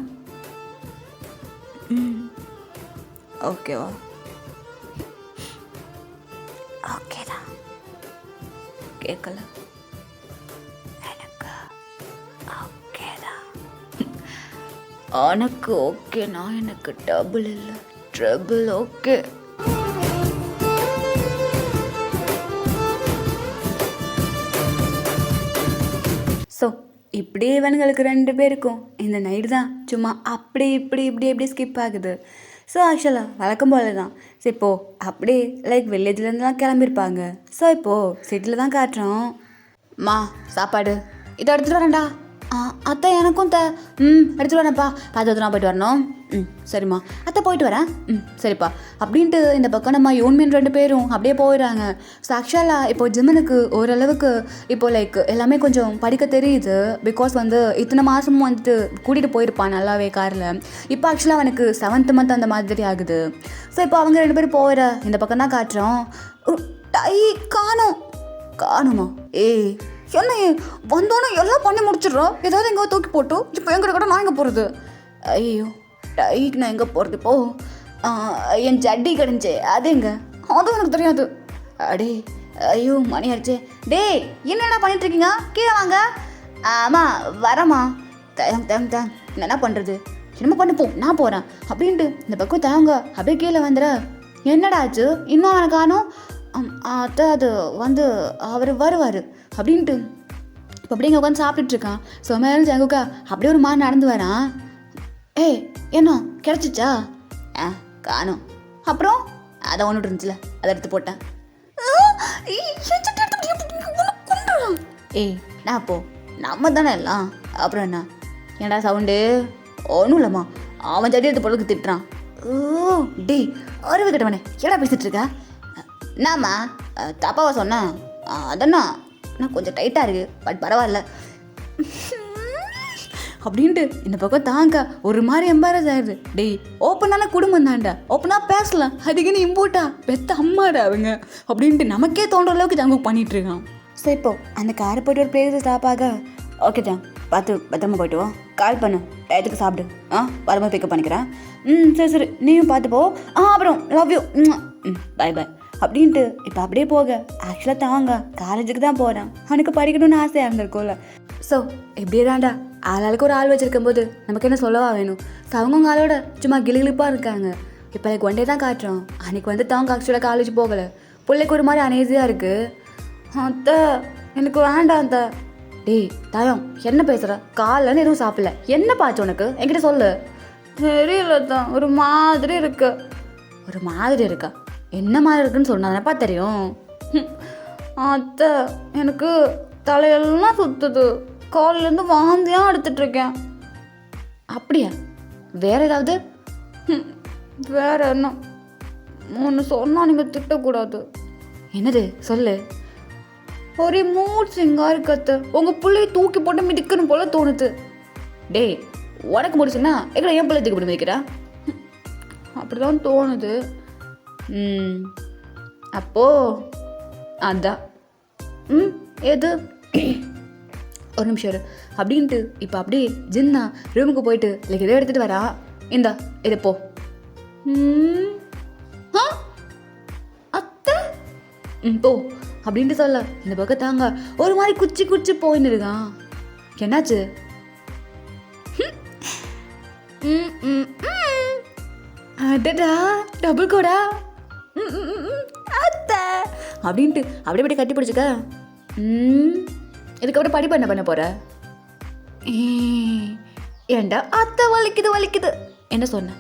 ஓகேவா? ஓகே தான். கேட்கல எனக்கு ஓகே தான். உனக்கு ஓகேனா எனக்கு டபுள் இல்லை ட்ரபிள். ஓகே. ஸோ இப்படியே இவனுங்களுக்கு 2 பேருக்கும் இந்த நைட்டு தான் சும்மா அப்படி இப்படி ஸ்கிப் ஆகுது. ஸோ ஆக்சுவலாக வழக்கம் போல தான். ஸோ இப்போது அப்படியே லைக் வில்லேஜ்லேருந்துலாம் கிளம்பியிருப்பாங்க. ஸோ இப்போது சிட்டியில் தான் காட்டுறோம். மா சாப்பாடு இதை எடுத்துகிட்டு வரேன்டா. அத்தை எனக்கும் எடுத்துகிட்டு வரேன்ப்பா. பார்த்து நான் போயிட்டு வரணும். சரிம்மா. அத்தை போயிட்டு வரேன். சரிப்பா அப்படின்ட்டு இந்த பக்கம் நம்ம யூன்மீன் 2 பேரும் அப்படியே போயிடுறாங்க. ஸோ ஆக்சுவலாக இப்போ ஜிம்மனுக்கு ஓரளவுக்கு இப்போ லைக் எல்லாமே கொஞ்சம் படிக்க தெரியுது. பிகாஸ் வந்து இத்தனை மாதமும் வந்துட்டு கூட்டிகிட்டு போயிருப்பான் நல்லாவே காரில். இப்போ ஆக்சுவலாக அவனுக்கு 7th month அந்த மாதிரி ஆகுது. ஸோ இப்போ அவங்க 2 பேரும் போகிற இந்த பக்கம் தான் காட்டுறோம். டை காணுமா? என்ன வந்தோன்னே எல்லாம் பண்ணி முடிச்சிடுறோம். ஏதாவது எங்கே தூக்கி போட்டு இப்போ எங்கிட்ட கூட நான் எங்கே போகிறது? ஐயோ டைக்கு நான் எங்கே போகிறது? இப்போ என் ஜட்டி கிடந்துச்சே அது எங்கே? அதுவும் எனக்கு தெரியாது. அடே ஐயோ மணி ஆயிடுச்சே. டேய் என்னென்ன பண்ணிட்டுருக்கீங்க? கீழே வாங்க. ஆமாம் வரமா. தேங்க என்ன பண்ணுறது? என்னமோ பண்ணி போ, நான் போகிறேன் அப்படின்ட்டு இந்த பக்கம் தேங்க அப்படியே கீழே வந்துட. என்னடா ஆச்சு இன்னும் அவனை காணும்? அத்தை அது வந்து அவர் வருவார் அப்படின்ட்டு இப்போ அப்படியே இங்கே உட்காந்து சாப்பிட்டுட்ருக்கான். ஸோ மேலும் ஜங்குக்கா அப்படியே ஒரு மாதிரி நடந்து வரான். என்ன கிடச்சிச்சா? காணும். அப்புறம் அதை ஒன்று இருந்துச்சுல அதை எடுத்து போட்டேன். நான் அப்போ நம்ம தானே எல்லாம். அப்புறம் என்ன ஏன்டா சவுண்டு? ஒன்றும் இல்லைம்மா, அவன் ஜடி எடுத்து பொழுதுக்கு திட்டுறான். டே அறிவு கிட்டவனே ஏடா பேசிகிட்டு இருக்க? என்னம்மா தப்பாவா சொன்னேன்? அதன்னா நான் கொஞ்சம் டைட்டாக இருக்குது, பட் பரவாயில்ல அப்படின்ட்டு இந்த பக்கம் தாங்க ஒரு மாதிரி எம்பாரஸ் ஆயிடுது. டேய் ஓப்பனான குடும்பம் தான்டா, ஓப்பனாக பேசலாம், அதுக்குன்னு இம்போட்டா பெத்த அம்மாடா அவங்க அப்படின்ட்டு நமக்கே தோன்ற அளவுக்கு ஜங்கு பண்ணிட்டு இருக்கான். ஸோ இப்போ அந்த காரை போய்ட்டு ஒரு பிளேஸ் ஸ்டாப் ஆக. ஓகே தான், பார்த்து பத்திரமா போய்ட்டு வா, கால் பண்ணு, டயத்துக்கு சாப்பிடு, வரும்போது பிக்கப் பண்ணிக்கிறேன். சரி நீயும் பார்த்து போ. அப்புறம் லவ் யூ, பை அப்படின்ட்டு இப்போ அப்படியே போக. ஆக்சுவலாக தாங்க காலேஜுக்கு தான் போகிறேன், அவனுக்கு படிக்கணும்னு ஆசையாக இருந்திருக்கோம்ல. ஸோ எப்படியே தான்டா ஆளாளுக்கு ஒரு ஆள் வச்சுருக்கும் போது நமக்கு என்ன சொல்லவா வேணும்? ஸோ அவங்க ஆளோட சும்மா கிளிகிளிப்பாக இருக்காங்க. இப்போ எனக்கு 1 day தான் காட்டுறோம். அன்றைக்கி வந்து தாங்க ஆக்சுவலாக காலேஜ் போகலை. பிள்ளைக்கு ஒரு மாதிரி அனேசியாக இருக்குது. அத்தை எனக்கு வேண்டாம் அத்தை. டேய் தாயம் என்ன பேசுகிற? காலைன்னு எதுவும் சாப்பிடல, என்ன பாச்சு உனக்கு? என்கிட்ட சொல்லு. தெரியல தான், ஒரு மாதிரி இருக்கு. ஒரு மாதிரி இருக்கா? என்ன மாதிரி இருக்குன்னு சொன்னாதானப்பா தெரியும். அத்தை எனக்கு தலையெல்லாம் சுற்றுது, காலிலேருந்து வாந்தியாக எடுத்துட்ருக்கேன். அப்படியா? வேற ஏதாவது? வேற என்ன? ஒன்று சொன்னால் நீங்கள் திட்டக்கூடாது. என்னது சொல்லு. ஒரே மூட் சிங்கா இருக்கத்த. உங்கள் பிள்ளைய தூக்கி போட்டு மிதிக்கணும் போல தோணுது. டேய் உனக்கு முடிச்சுன்னா எங்களை என் பிள்ளை தூக்கி போட்டு வைக்கிறா? அப்படிதான் தோணுது. அப்போ அதான் எது? ஒரு நிமிஷம் இரு அப்படின்ட்டு இப்போ அப்படியே ஜின்னா ரூமுக்கு போயிட்டு லைக் எதோ எடுத்துகிட்டு வரா. இந்தா இது போ. அத்தை போ அப்படின்ட்டு சொல்ல இந்த பக்கம் தாங்க ஒரு மாதிரி குச்சி குச்சி போயின்னு இருக்கான். என்னாச்சு? அடடா டபுள் கோடா. அத்தை அப்படின்ட்டு அப்படியே அப்படியே கட்டி பிடிச்சிக்க. இதுக்கப்புறம் படிப்பு என்ன பண்ண போற? ஏண்டா அத்தை வலிக்குது. என்ன சொன்ன?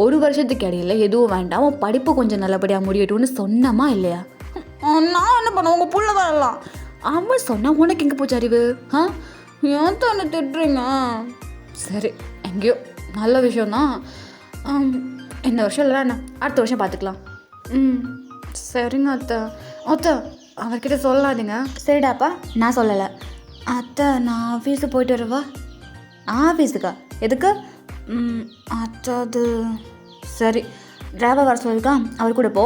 ஒரு வருஷத்துக்கு இடையில எதுவும் வேண்டாம், உன் படிப்பு கொஞ்சம் நல்லபடியாக முடியட்டும்னு சொன்னமா இல்லையா? நான் என்ன பண்ண? உங்கள் புள்ள வரலாம். அவன் சொன்னா உனக்கு எங்கே போச்சு அறிவு? ஏன் தானே திட்டுறீங்க? சரி எங்கேயோ நல்ல விஷயம்தான். இந்த வருஷம் இல்லைனா என்ன, அடுத்த வருஷம் பார்த்துக்கலாம். சரிங்க அத்தை. அத்தை அவர்கிட்ட சொல்லாதீங்க. சரிடாப்பா நான் சொல்லலை. அத்தை நான் ஆஃபீஸுக்கு போயிட்டு வரவா? ஆஃபீஸுக்கா? எதுக்கு? அத்தை அது சரி டிரைவர் வர சொல்லியிருக்கான், அவர் கூட போ.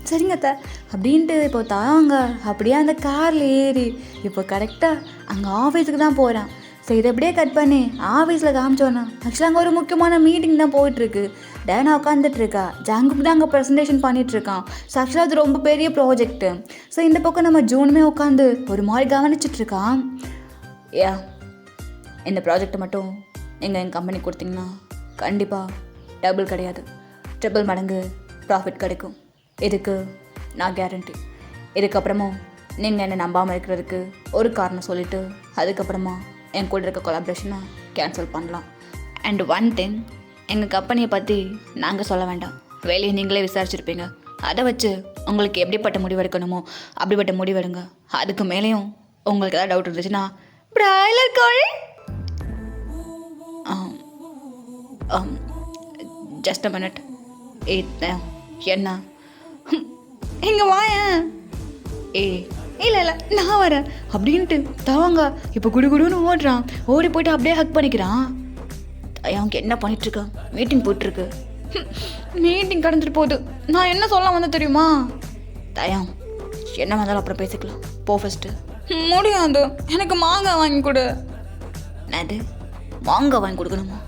சரிங்க அத்தை அப்படின்ட்டு இப்போ தாங்க அப்படியே அந்த காரில் ஏறி இப்போ கரெக்டாக அங்கே ஆஃபீஸுக்கு தான் போகிறான். சரி இதை அப்படியே கட் பண்ணி ஆஃபீஸில் காமிச்சோன்னா ஆக்சுவலாக அங்கே ஒரு முக்கியமான மீட்டிங் தான் போயிட்டுருக்கு. டேனா உட்காந்துட்ருக்கா, ஜங்குக்கு தான் அங்கே ப்ரெசன்டேஷன் பண்ணிகிட்ருக்கான். ஸோ ஆக்சுவலாக அது ரொம்ப பெரிய ப்ராஜெக்ட்டு. ஸோ இந்த பக்கம் நம்ம ஜூனுமே உட்காந்து ஒரு மாதிரி கவனிச்சிட்ருக்கான். இந்த ப்ராஜெக்டை மட்டும் நீங்கள் எங்கள் கம்பெனி கொடுத்தீங்கன்னா கண்டிப்பாக டபுள் கிடையாது, ட்ரிபிள் மடங்கு ப்ராஃபிட் கிடைக்கும். இதுக்கு நான் கேரண்டி. இதுக்கப்புறமும் நீங்கள் என்னை நம்பாமல் இருக்கிறதுக்கு ஒரு காரணம் சொல்லிவிட்டு அதுக்கப்புறமா என் கூட இருக்க கொலாபரேஷனை கேன்சல் பண்ணலாம். அண்ட் ஒன் திங், எங்கள் கம்பெனியை பற்றி நாங்கள் சொல்ல வேண்டாம், வேலையை நீங்களே விசாரிச்சுருப்பீங்க. அதை வச்சு உங்களுக்கு எப்படிப்பட்ட முடிவு எடுக்கணுமோ அப்படிப்பட்ட முடிவு எடுங்க. அதுக்கு மேலேயும் உங்களுக்கு ஏதாவது டவுட் இருந்துச்சுன்னா பிராய்லர் கோழி ஜஸ்ட் அ மினிட். என்ன இங்கே வாயேன். இல்லை நான் வரேன் அப்படின்ட்டு தவங்க இப்போ குடுகுடுன்னு ஓடுறான். ஓடி போயிட்டு அப்படியே ஹக் பண்ணிக்கிறான். அவனுக்கு என்ன பண்ணிகிட்ருக்கான்? மீட்டிங் போயிட்டுருக்கு. மீட்டிங் கடந்துட்டு போகுது. நான் என்ன சொல்ல வந்தேன் தெரியுமா? தயம் என்ன வந்தாலும் அப்புறம் பேசிக்கலாம், போ ஃபஸ்ட்டு. முடியாது, எனக்கு மாங்காய் வாங்கி கொடு. அது மாங்காய் வாங்கி கொடுக்கணுமா?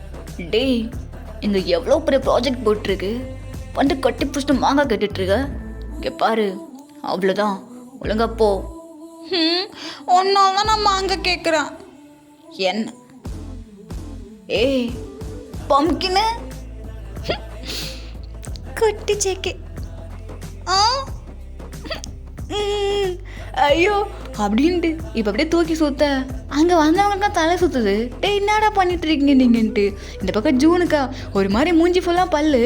டேய் இங்கே எவ்வளோ பெரிய ப்ராஜெக்ட் போயிட்டுருக்கு, வந்து கட்டி பிடிச்சிட்டு மாங்காய் கட்டிட்டுருக்க. இங்கே பாரு அவ்வளோதான், ஒழுங்கா போ. ஒன்றால் தான் நான் மாங்காய் கேட்குறேன். என்ன? பம்கின்னு கட்டி சேக்கே. ஐயோ அப்படின்ட்டு இப்போ அப்படியே தூக்கி சுத்த அங்கே வந்தவங்களுக்குலாம் தலை சுற்றுது. டே என்னடா பண்ணிட்டு இருக்கீங்க நீங்கன்ட்டு. இந்த பக்கம் ஜூனுக்கா ஒரு மாதிரி மூஞ்சி ஃபுல்லாக பல்லு.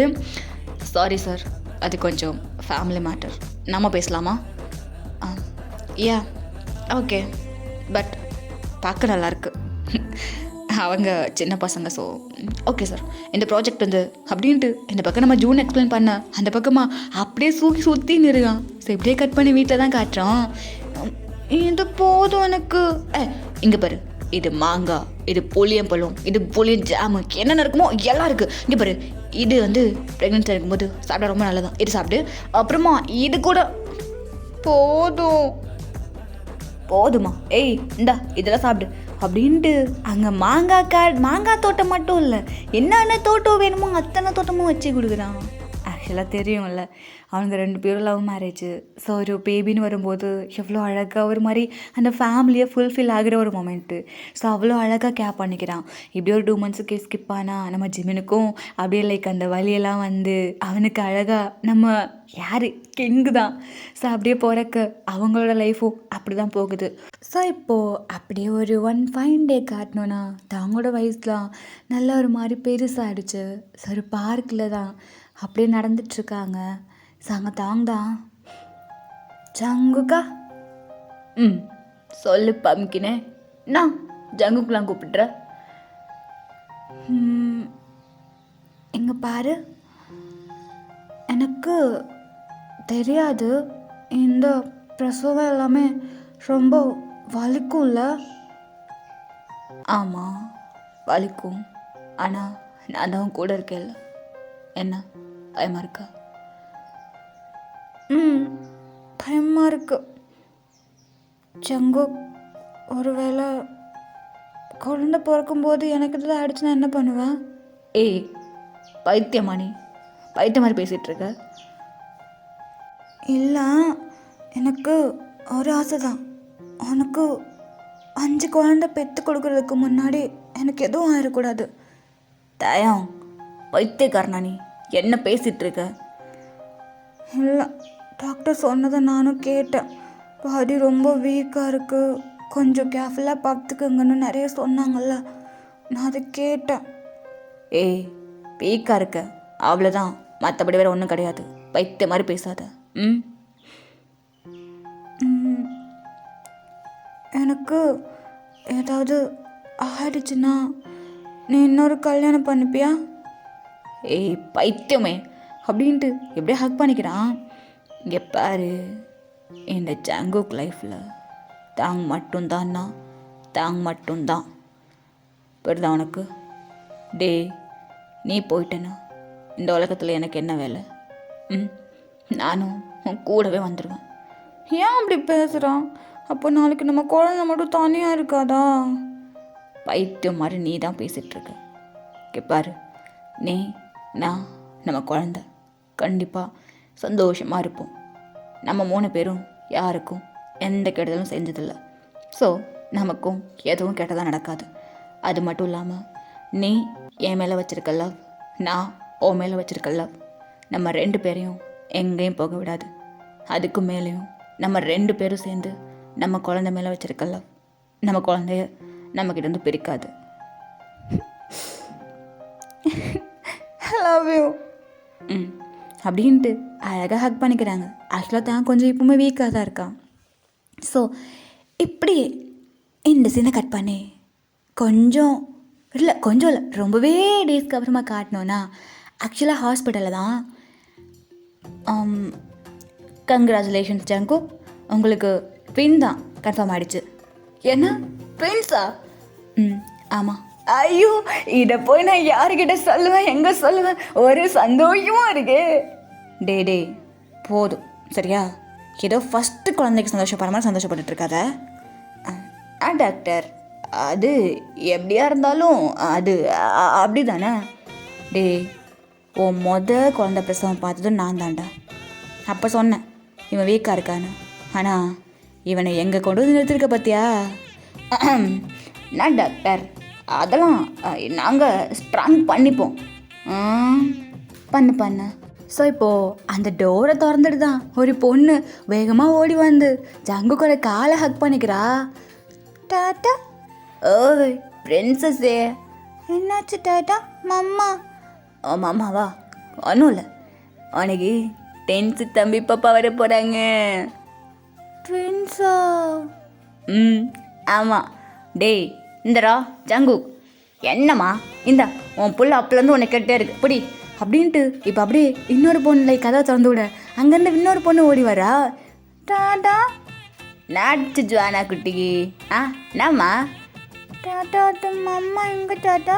சாரி சார், அது கொஞ்சம் ஃபேமிலி மேட்டர், நம்ம பேசலாமா? ஓகே, பட் பார்க்க நல்லாயிருக்கு. அவங்க சின்ன பசங்க. ஸோ ஓகே சார், இந்த ப்ராஜெக்ட் வந்து அப்படின்ட்டு இந்த பக்கம் நம்ம ஜூன் எக்ஸ்பிளைன் பண்ண அந்த பக்கமாக அப்படியே சுற்றின்னு இருக்கான். ஸோ இப்படியே கட் பண்ணி வீட்டில் தான் காட்டுறான். இது போதும் எனக்கு. இங்கே பாரு, இது மாங்காய், இது புளியம்பழம், இது புளியம் ஜாமு, என்னென்ன இருக்குமோ எல்லாம் இருக்குது. இங்கே பாரு, இது வந்து ப்ரெக்னென்சி இருக்கும்போது சாப்பிட ரொம்ப நல்லதான், இது சாப்பிடு. அப்புறமா இது கூட போதுமா? இந்தா இதெல்லாம் சாப்பிடு அப்படின்ட்டு அங்கே மாங்காய் தோட்டம் மட்டும் இல்லை, என்னென்ன தோட்டம் வேணுமோ அத்தனை தோட்டமும் வச்சு கொடுக்குறான். ஆக்சுவலாக தெரியும்ல, அவங்க 2 பேரும் லவ் மேரேஜு. ஸோ ஒரு பேபின்னு வரும்போது எவ்வளோ அழகாக ஒரு மாதிரி அந்த ஃபேமிலியை ஃபுல்ஃபில் ஆகிற ஒரு மொமெண்ட்டு. ஸோ அவ்வளோ அழகாக கேர் பண்ணிக்கிறான். இப்படி ஒரு 2 மந்த்ஸுக்கு ஸ்கிப் ஆனால் நம்ம ஜிமினுக்கும் அப்படியே லைக் அந்த வலியெல்லாம் வந்து அவனுக்கு அழகாக நம்ம யார் கிங்கு தான். ஸோ அப்படியே போகிறக்கு அவங்களோட லைஃப்பும் அப்படி தான் போகுது. ஸோ இப்போது அப்படியே ஒரு ஒன் ஃபைன் டே காட்டணுன்னா அவங்களோட வயசுலாம் நல்லா ஒரு மாதிரி பெருசாகிடுச்சு. ஸோ ஒரு பார்க்கில் தான் அப்படியே நடந்துட்டுருக்காங்க. சாங்க தாங்கதான். ஜங்குக்கா சொல்லு பம்கினே, நான் ஜங்குக்கெலாம் கூப்பிட்ற. இங்கே பாரு, எனக்கு தெரியாது இந்த பிரசவம் எல்லாமே ரொம்ப வலிக்கும்ல? ஆமாம் வலிக்கும், ஆனால் நான் தான் கூட இருக்கேன்ல. என்ன பயமாக இருக்கா? பயமாக இருக்கு. ஜங்கு, ஒருவேளை குழந்தை பிறக்கும்போது எனக்கு தான் அடிச்சுனா என்ன பண்ணுவேன்? ஏய் பைத்தியமா நீ? பைத்திய மாதிரி பேசிகிட்டு இருக்க. இல்லை, எனக்கு ஒரு ஆசை தான். உனக்கு 5 குழந்தை பெற்று கொடுக்கறதுக்கு முன்னாடி எனக்கு எதுவும் ஆயிடக்கூடாது. தயம் பைத்தியக்காரனா நீ? என்ன பேசிகிட்டு இருக்க? இல்லை, டாக்டர் சொன்னதை நானும் கேட்டேன். பாடி ரொம்ப வீக்காக இருக்குது, கொஞ்சம் கேர்ஃபுல்லாக பார்த்துக்குங்கன்னு நிறைய சொன்னாங்கல்ல, நான் அதை கேட்டேன். ஏய் வீக்காக இருக்க அவ்வளோதான், மற்றபடி வேறு ஒன்றும் கிடையாது. பைத்திய மாதிரி பேசாத. எனக்கு ஏதாவது ஆயிடுச்சுன்னா நீ இன்னொரு கல்யாணம் பண்ணிப்பியா? ஏய் பைத்தியமே அப்படின்ட்டு எப்படியே ஹக் பண்ணிக்கிறான். இங்கே பாரு, இந்த ஜங்குக் லைஃப்பில் தாங் மட்டும்தான்னா தாங் மட்டும்தான். புரியுதா உனக்கு? டே நீ போயிட்டேன்னா இந்த உலகத்தில் எனக்கு என்ன வேலை? நானும் உன் கூடவே வந்துடுவேன். ஏன் அப்படி பேசுகிறான்? அப்போ நாளைக்கு நம்ம குழந்தை மட்டும் தனியாக இருக்காதா? பைத்தியம் மாதிரி நீ தான் பேசிகிட்ருக்க. பாரு, நீ நான் நம்ம குழந்த கண்டிப்பாக சந்தோஷமாக இருப்போம். நம்ம 3 பேரும் யாருக்கும் எந்த கெடுதலும் செஞ்சதில்லை. ஸோ நமக்கும் எதுவும் கெட்டதாக நடக்காது. அது மட்டும் இல்லாமல் நீ என் மேலே வச்சுருக்க லவ், நான் உன் மேலே வச்சுருக்க லவ் நம்ம 2 பேரையும் எங்கேயும் போக விடாது. அதுக்கு மேலேயும் நம்ம 2 பேரும் சேர்ந்து நம்ம குழந்தை மேலே வச்சுருக்க லவ் நம்ம குழந்தைய நம்மக்கிட்டேருந்து பிரிக்காது. Love you. அப்படின்ட்டு அழகாக ஹக் பண்ணிக்கிறாங்க. ஆக்சுவலாக தான் கொஞ்சம் இப்போவுமே வீக்காக தான் இருக்கான். ஸோ இப்படி இந்த சீனை கட் பண்ணி கொஞ்சம் இல்லை ரொம்பவே டேஸ்க்கு அப்புறமா காட்டணுன்னா ஆக்சுவலாக ஹாஸ்பிட்டலில் தான். கங்க்ராச்சுலேஷன்ஸ் ஜங்கு, உங்களுக்கு ட்வின் தான் கன்ஃபார்ம் ஆகிடுச்சு. என்ன ட்வின்ஸா? ஆமாம். ஐயோ, இதை போய் நான் யாருக்கிட்ட சொல்லுவேன், எங்கே சொல்லுவேன்? ஒரு சந்தோஷமாக இருக்கு. டே போதும் சரியா? ஏதோ ஃபஸ்ட்டு குழந்தைக்கு சந்தோஷப்படுற மாதிரி சந்தோஷப்பட்டுட்டு இருக்காத. டாக்டர், அது எப்படியா இருந்தாலும் அது அப்படி தானே? டே உன் குழந்தை பிரசவம் பார்த்ததும் நான் தான்டா. அப்போ சொன்னேன் இவன் வீக்காக இருக்கான்னு. ஆனால் இவனை எங்கே கொண்டு வந்து நிறுத்திருக்க பார்த்தியா? நான் டாக்டர், அதெல்லாம் நாங்கள் ஸ்ட்ராங் பண்ணிப்போம். பண்ணு. ஸோ இப்போது அந்த டோரை திறந்துட்டு தான் ஒரு பொண்ணு வேகமாக ஓடி வந்து ஜங்கு கூட காலை ஹக் பண்ணிக்கிறா. டாட்டா. ஓய் பிரின்சஸே, என்னாச்சு டாட்டா? மம்மா. மாமாவா? ஒன்றும் இல்லை, உனக்கு 10th தம்பி பாப்பா வர போகிறாங்க. ட்வின்ஸா? ஆமாம். டேய் இந்தரா ஜங்கு, என்னம்மா இந்த உன் புள்ள அப்பலேருந்து உன்னை கேட்டே இருக்கு பிடி அப்படின்ட்டு இப்போ அப்படியே இன்னொரு பொண்ணு கதை திறந்து விட அங்கேருந்து இன்னொரு பொண்ணு ஓடி வரா. டாட்டா. நாட்டு ஜுவானா குட்டிக்கு. என்னம்மா? டாட்டா, அம்மா எங்கே டாட்டா?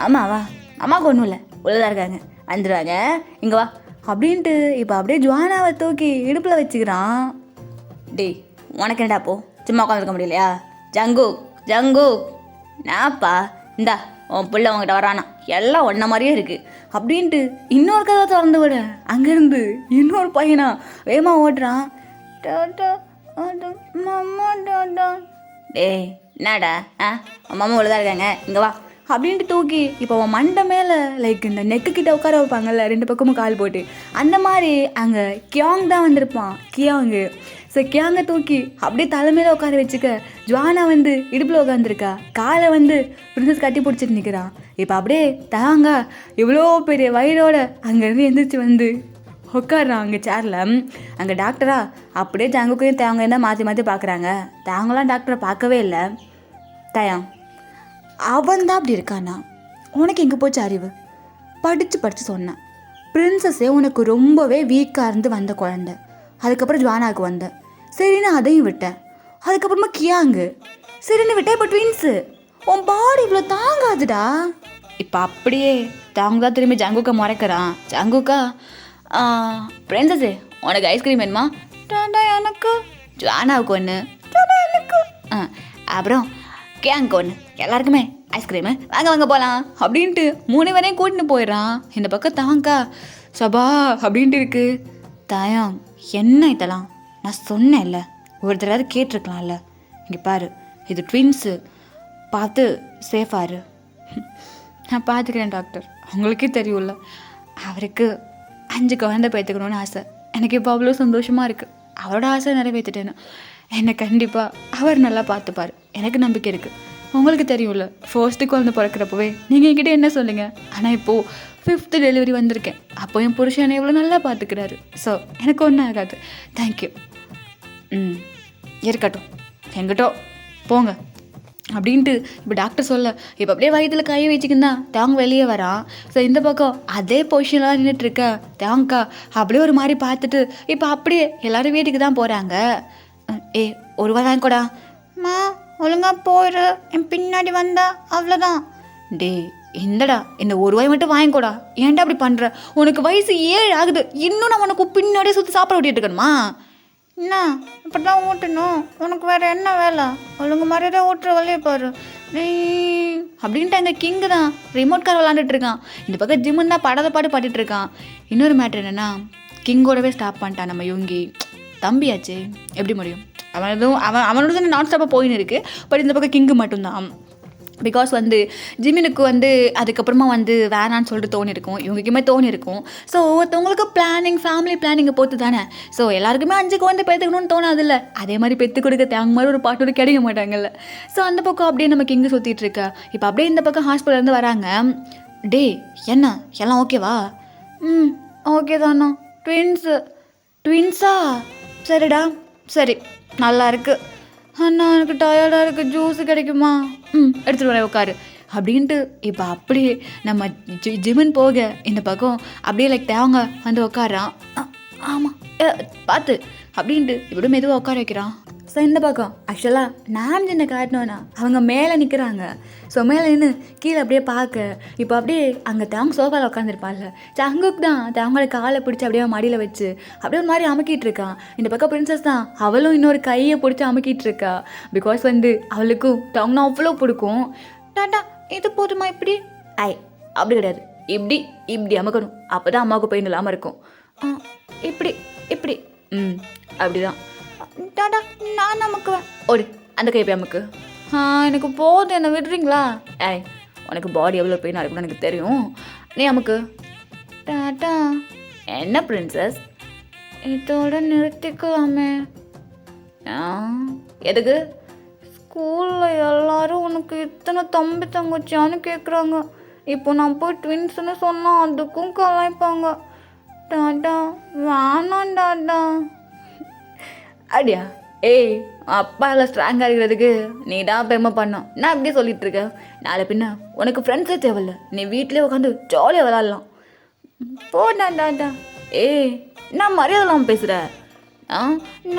ஆமாவா? அம்மாவுக்கு ஒன்றும் இல்லை, உள்ளதாக இருக்காங்க, வந்துடுவாங்க, இங்கே வா அப்படின்ட்டு இப்போ அப்படியே ஜுவானாவை தூக்கி இடுப்பில் வச்சுக்கிறான். டேய் உனக்கு என்னடா போ, சும்மா உட்காந்துருக்க முடியலையா? ஜங்கு நாப்பா இந்தா உன் பிள்ளை உங்ககிட்ட வரானா, எல்லாம் ஒன்றை மாதிரியே இருக்குது அப்படின்ட்டு இன்னொரு கதை திறந்து விட அங்கேருந்து இன்னொரு பையனா வேகமாக ஓடுறான். டாட்டா, அது மம்மா டாட்டா. டேய் என்னடா? மாமா உள்ளதாக இருக்காங்க, இங்கே வா அப்படின்ட்டு தூக்கி இப்போ அவன் மண்டை மேலே இந்த நெக்கு கிட்ட உட்கார வைப்பாங்கல்ல 2 பக்கமும் கால் போட்டு, அந்த மாதிரி அங்கே கியாங் தான் வந்திருப்பான். கியாங்கு. ஸோ கியாங்கை தூக்கி அப்படியே தலைமையில உட்கார வச்சுக்க ஜுவானா வந்து இடுப்பில் உட்காந்துருக்கா, காலை வந்து பிரின்சஸ் கட்டி பிடிச்சிட்டு நிற்கிறான். இப்போ அப்படியே தாங்க இவ்வளோ பெரிய வயிறோட அங்கேருந்து எந்திரிச்சு வந்து உட்காடுறான் அங்கே சேரில். அங்கே டாக்டரா அப்படியே ஜங்குக்கையும் தேவைங்க தான் மாற்றி பார்க்குறாங்க. தாங்களாம் டாக்டரை பார்க்கவே இல்லை. தயம் அவன் தான் அப்படி இருக்கானா? உனக்கு எங்கே போச்சு அறிவு? படித்து சொன்னான். பிரின்சஸே உனக்கு ரொம்பவே வீக்காக இருந்து வந்த குழந்தை, அதுக்கப்புறம் ஜுவானாவுக்கு வந்தேன். சரின்னு அதையும் விட்டேன். அதுக்கப்புறமா கியாங்கு சரின்னு விட்டேன். இப்போ ட்வின்ஸு. உன் பாடி இவ்வளோ தாங்காதுடா. இப்போ அப்படியே தாங்க தான் திரும்பி ஜங்குக்கா முறைக்கிறான். ஜங்குக்கா பிரின்சஸே உனக்கு ஐஸ்கிரீம் வேணுமா? டாண்டா எனக்கு. ஜுவானாவுக்கு ஒன்று, எனக்கு. அப்புறம் கியாங்க்கு ஒன்று, எல்லாருக்குமே ஐஸ்கிரீமு, வாங்க வாங்க போகலாம் அப்படின்ட்டு 3 பேரையும் கூட்டின்னு போயிடுறான். இந்த பக்கம் தாங்கா சபா அப்படின்ட்டு இருக்கு. தாயம் என்ன இதெல்லாம்? நான் சொன்னேன்ல, ஒரு தடவை கேட்டிருக்கலாம்ல. இங்கே பாரு, இது ட்வின்ஸு, பார்த்து சேஃபாரு. நான் பார்த்துக்கிறேன் டாக்டர், உங்களுக்கே தெரியும்ல. அவருக்கு 5 குழந்தை பேத்துக்கணும்னு ஆசை. எனக்கு இப்போ அவ்வளோ சந்தோஷமாக இருக்குது. அவரோட ஆசை நிறைவேற்றிட்டேன்னு என்னை கண்டிப்பாக அவர் நல்லா பார்த்துப்பார், எனக்கு நம்பிக்கை இருக்குது. உங்களுக்கு தெரியும்ல, ஃபர்ஸ்ட்டு குழந்தை பிறக்கிறப்பவே நீங்கள் என்கிட்ட என்ன சொல்லுங்க. ஆனால் இப்போது 5th டெலிவரி வந்திருக்கேன். அப்போ என் புருஷனை எவ்வளோ நல்லா பார்த்துக்கிறாரு. ஸோ எனக்கு ஒன்றும் ஆகாது. தேங்க்யூ. இருக்கட்டும், எங்கிட்டோ போங்க அப்படின்ட்டு இப்போ டாக்டர் சொல்ல, இப்போ அப்படியே வயிற்றில் கையை வச்சுக்கின்னு தேங்க வெளியே வரான். ஸோ இந்த பக்கம் அதே பொசிஷனில் நின்றுட்டுருக்க தேங்கா அப்படியே ஒரு மாதிரி பார்த்துட்டு இப்போ அப்படியே எல்லோரும் வீட்டுக்கு தான் போகிறாங்க. ஒரு ரூபா வாங்கிக்கூடா. மா ஒழுங்கா போயிரு, என் பின்னாடி வந்தா அவ்வளோதான். டே இந்தடா, இந்த 1 ரூபாய் மட்டும் வாங்கிக்கூடா. ஏன்டா அப்படி பண்ணுற? உனக்கு வயசு 7 ஆகுது, இன்னும் நான் உனக்கு பின்னாடியே சுற்றி சாப்பிட ஓட்டிகிட்டு இருக்கணுமா? என்ன இப்படி தான் ஊட்டணும்? உனக்கு வேறு என்ன வேலை? ஒழுங்கு மாதிரி தான் ஊட்டுற வழியே பாரு அப்படின்ட்டு எங்கள் கிங்கு தான் ரிமோட் கார் விளாண்டுட்டு இருக்கான். இந்த பக்கம் ஜிம்முன்னு தான் படாத பாடு பாடிட்டு இருக்கான். இன்னொரு மேட்ரு என்னென்னா, கிங்கோடவே ஸ்டாப் பண்ணிட்டான் நம்ம யுங்கி. தம்பியாச்சு, எப்படி முடியும்? அவனோட தான் நான் ஸ்டாப்பாக போயின்னு இருக்குது. பட் இந்த பக்கம் கிங்கு மட்டும்தான். பிகாஸ் ஜிமினுக்கு அதுக்கப்புறமா வேணான்னு சொல்லிட்டு தோணியிருக்கும், இவங்களுக்குமே தோணியிருக்கும். ஸோ ஒவ்வொருத்தவங்களுக்கு பிளானிங், ஃபேமிலி பிளானிங்கை பொறுத்து தானே. ஸோ எல்லாருக்குமே 5 குழந்தை பெற்றுக்கணும்னு தோணாதில்ல. அதே மாதிரி பெற்று கொடுக்க தேங்க மாதிரி ஒரு பாட்டு கிடைக்க மாட்டாங்கல்ல. ஸோ அந்த பக்கம் அப்படியே நமக்கு இங்கே சுற்றிட்டு இருக்கா. இப்போ அப்படியே இந்த பக்கம் ஹாஸ்பிட்டல்லேருந்து வராங்க. டே என்ன எல்லாம் ஓகேவா? ஓகே தானா? ட்வின்ஸா? சரிடா, சரி, நல்லா இருக்கு. அண்ணா எனக்கு டயர்டாக இருக்குது, ஜூஸு கிடைக்குமா? எடுத்துகிட்டு வரேன், உட்காரு அப்படின்ட்டு. இப்போ அப்படியே நம்ம ஜிமின் போக இந்த பக்கம் அப்படியே தேவங்க உட்காரான். ஆமாம் பார்த்து அப்படின்ட்டு இப்படி மெதுவாக உட்கார வைக்கிறான். ஸோ இந்த பக்கம் ஆக்சுவலாக நான் என்ன காட்டினோன்னா அவங்க மேலே நிற்கிறாங்க. ஸோ மேலே நின்று கீழே அப்படியே பார்க்க இப்போ அப்படியே அங்கே தேவங்க சோஃபாவில் உட்காந்துருப்பாள்ல, சங்குக்கு தான் தேவங்களோட காலை பிடிச்சி அப்படியே மடியில் வச்சு அப்படியே ஒரு மாதிரி அமுக்கிட்டு இருக்கான். இந்த பக்கம் பிரின்சஸ் தான், அவளும் இன்னொரு கையை பிடிச்சி அமுக்கிட்டு இருக்கா. பிகாஸ் அவளுக்கும் தேவங்கன்னா அவ்வளோ பிடிக்கும். டாட்டா இது போதுமா? இப்படி அப்படி கிடையாது, இப்படி அமுக்கணும், அப்போ தான் அம்மாவுக்கு பெயின் இல்லாமல் இருக்கும். இப்படி இப்படி அப்படிதான். டாடா நான் அமுக்குவேன். ஓடு, அந்த கை போய் அமுக்கு. எனக்கு போதும், என்னை விடுறீங்களா? உனக்கு பாடி எவ்வளோ பெயினாக இருக்குன்னு எனக்கு தெரியும், நீ அமுக்கு. டாட்டா. என்ன பிரின்சஸ், இதோட நிறுத்திக்கலாமே. எதுக்கு? ஸ்கூலில் எல்லாரும் உனக்கு இத்தனை தம்பி தங்கச்சியான்னு கேட்குறாங்க. இப்போ நான் போய் ட்வின்ஸ்னு சொன்னால் அதுக்கும் கலாய்ப்பாங்க. டாட்டா வேணாம் டாட்டா. அப்படியா? அப்பா எல்லாம் ஸ்ட்ராங்காக இருக்கிறதுக்கு நீ தான் பெருமை பண்ணோம். நான் அப்படியே சொல்லிட்டு இருக்கேன். நாளை பின்ன உனக்கு ஃப்ரெண்ட்ஸே தேவையில்ல, நீ வீட்டிலே உட்காந்து ஜாலியாக விளாட்லாம். போடாண்டா. நான் மரியாதைலாம் பேசுகிறேன்.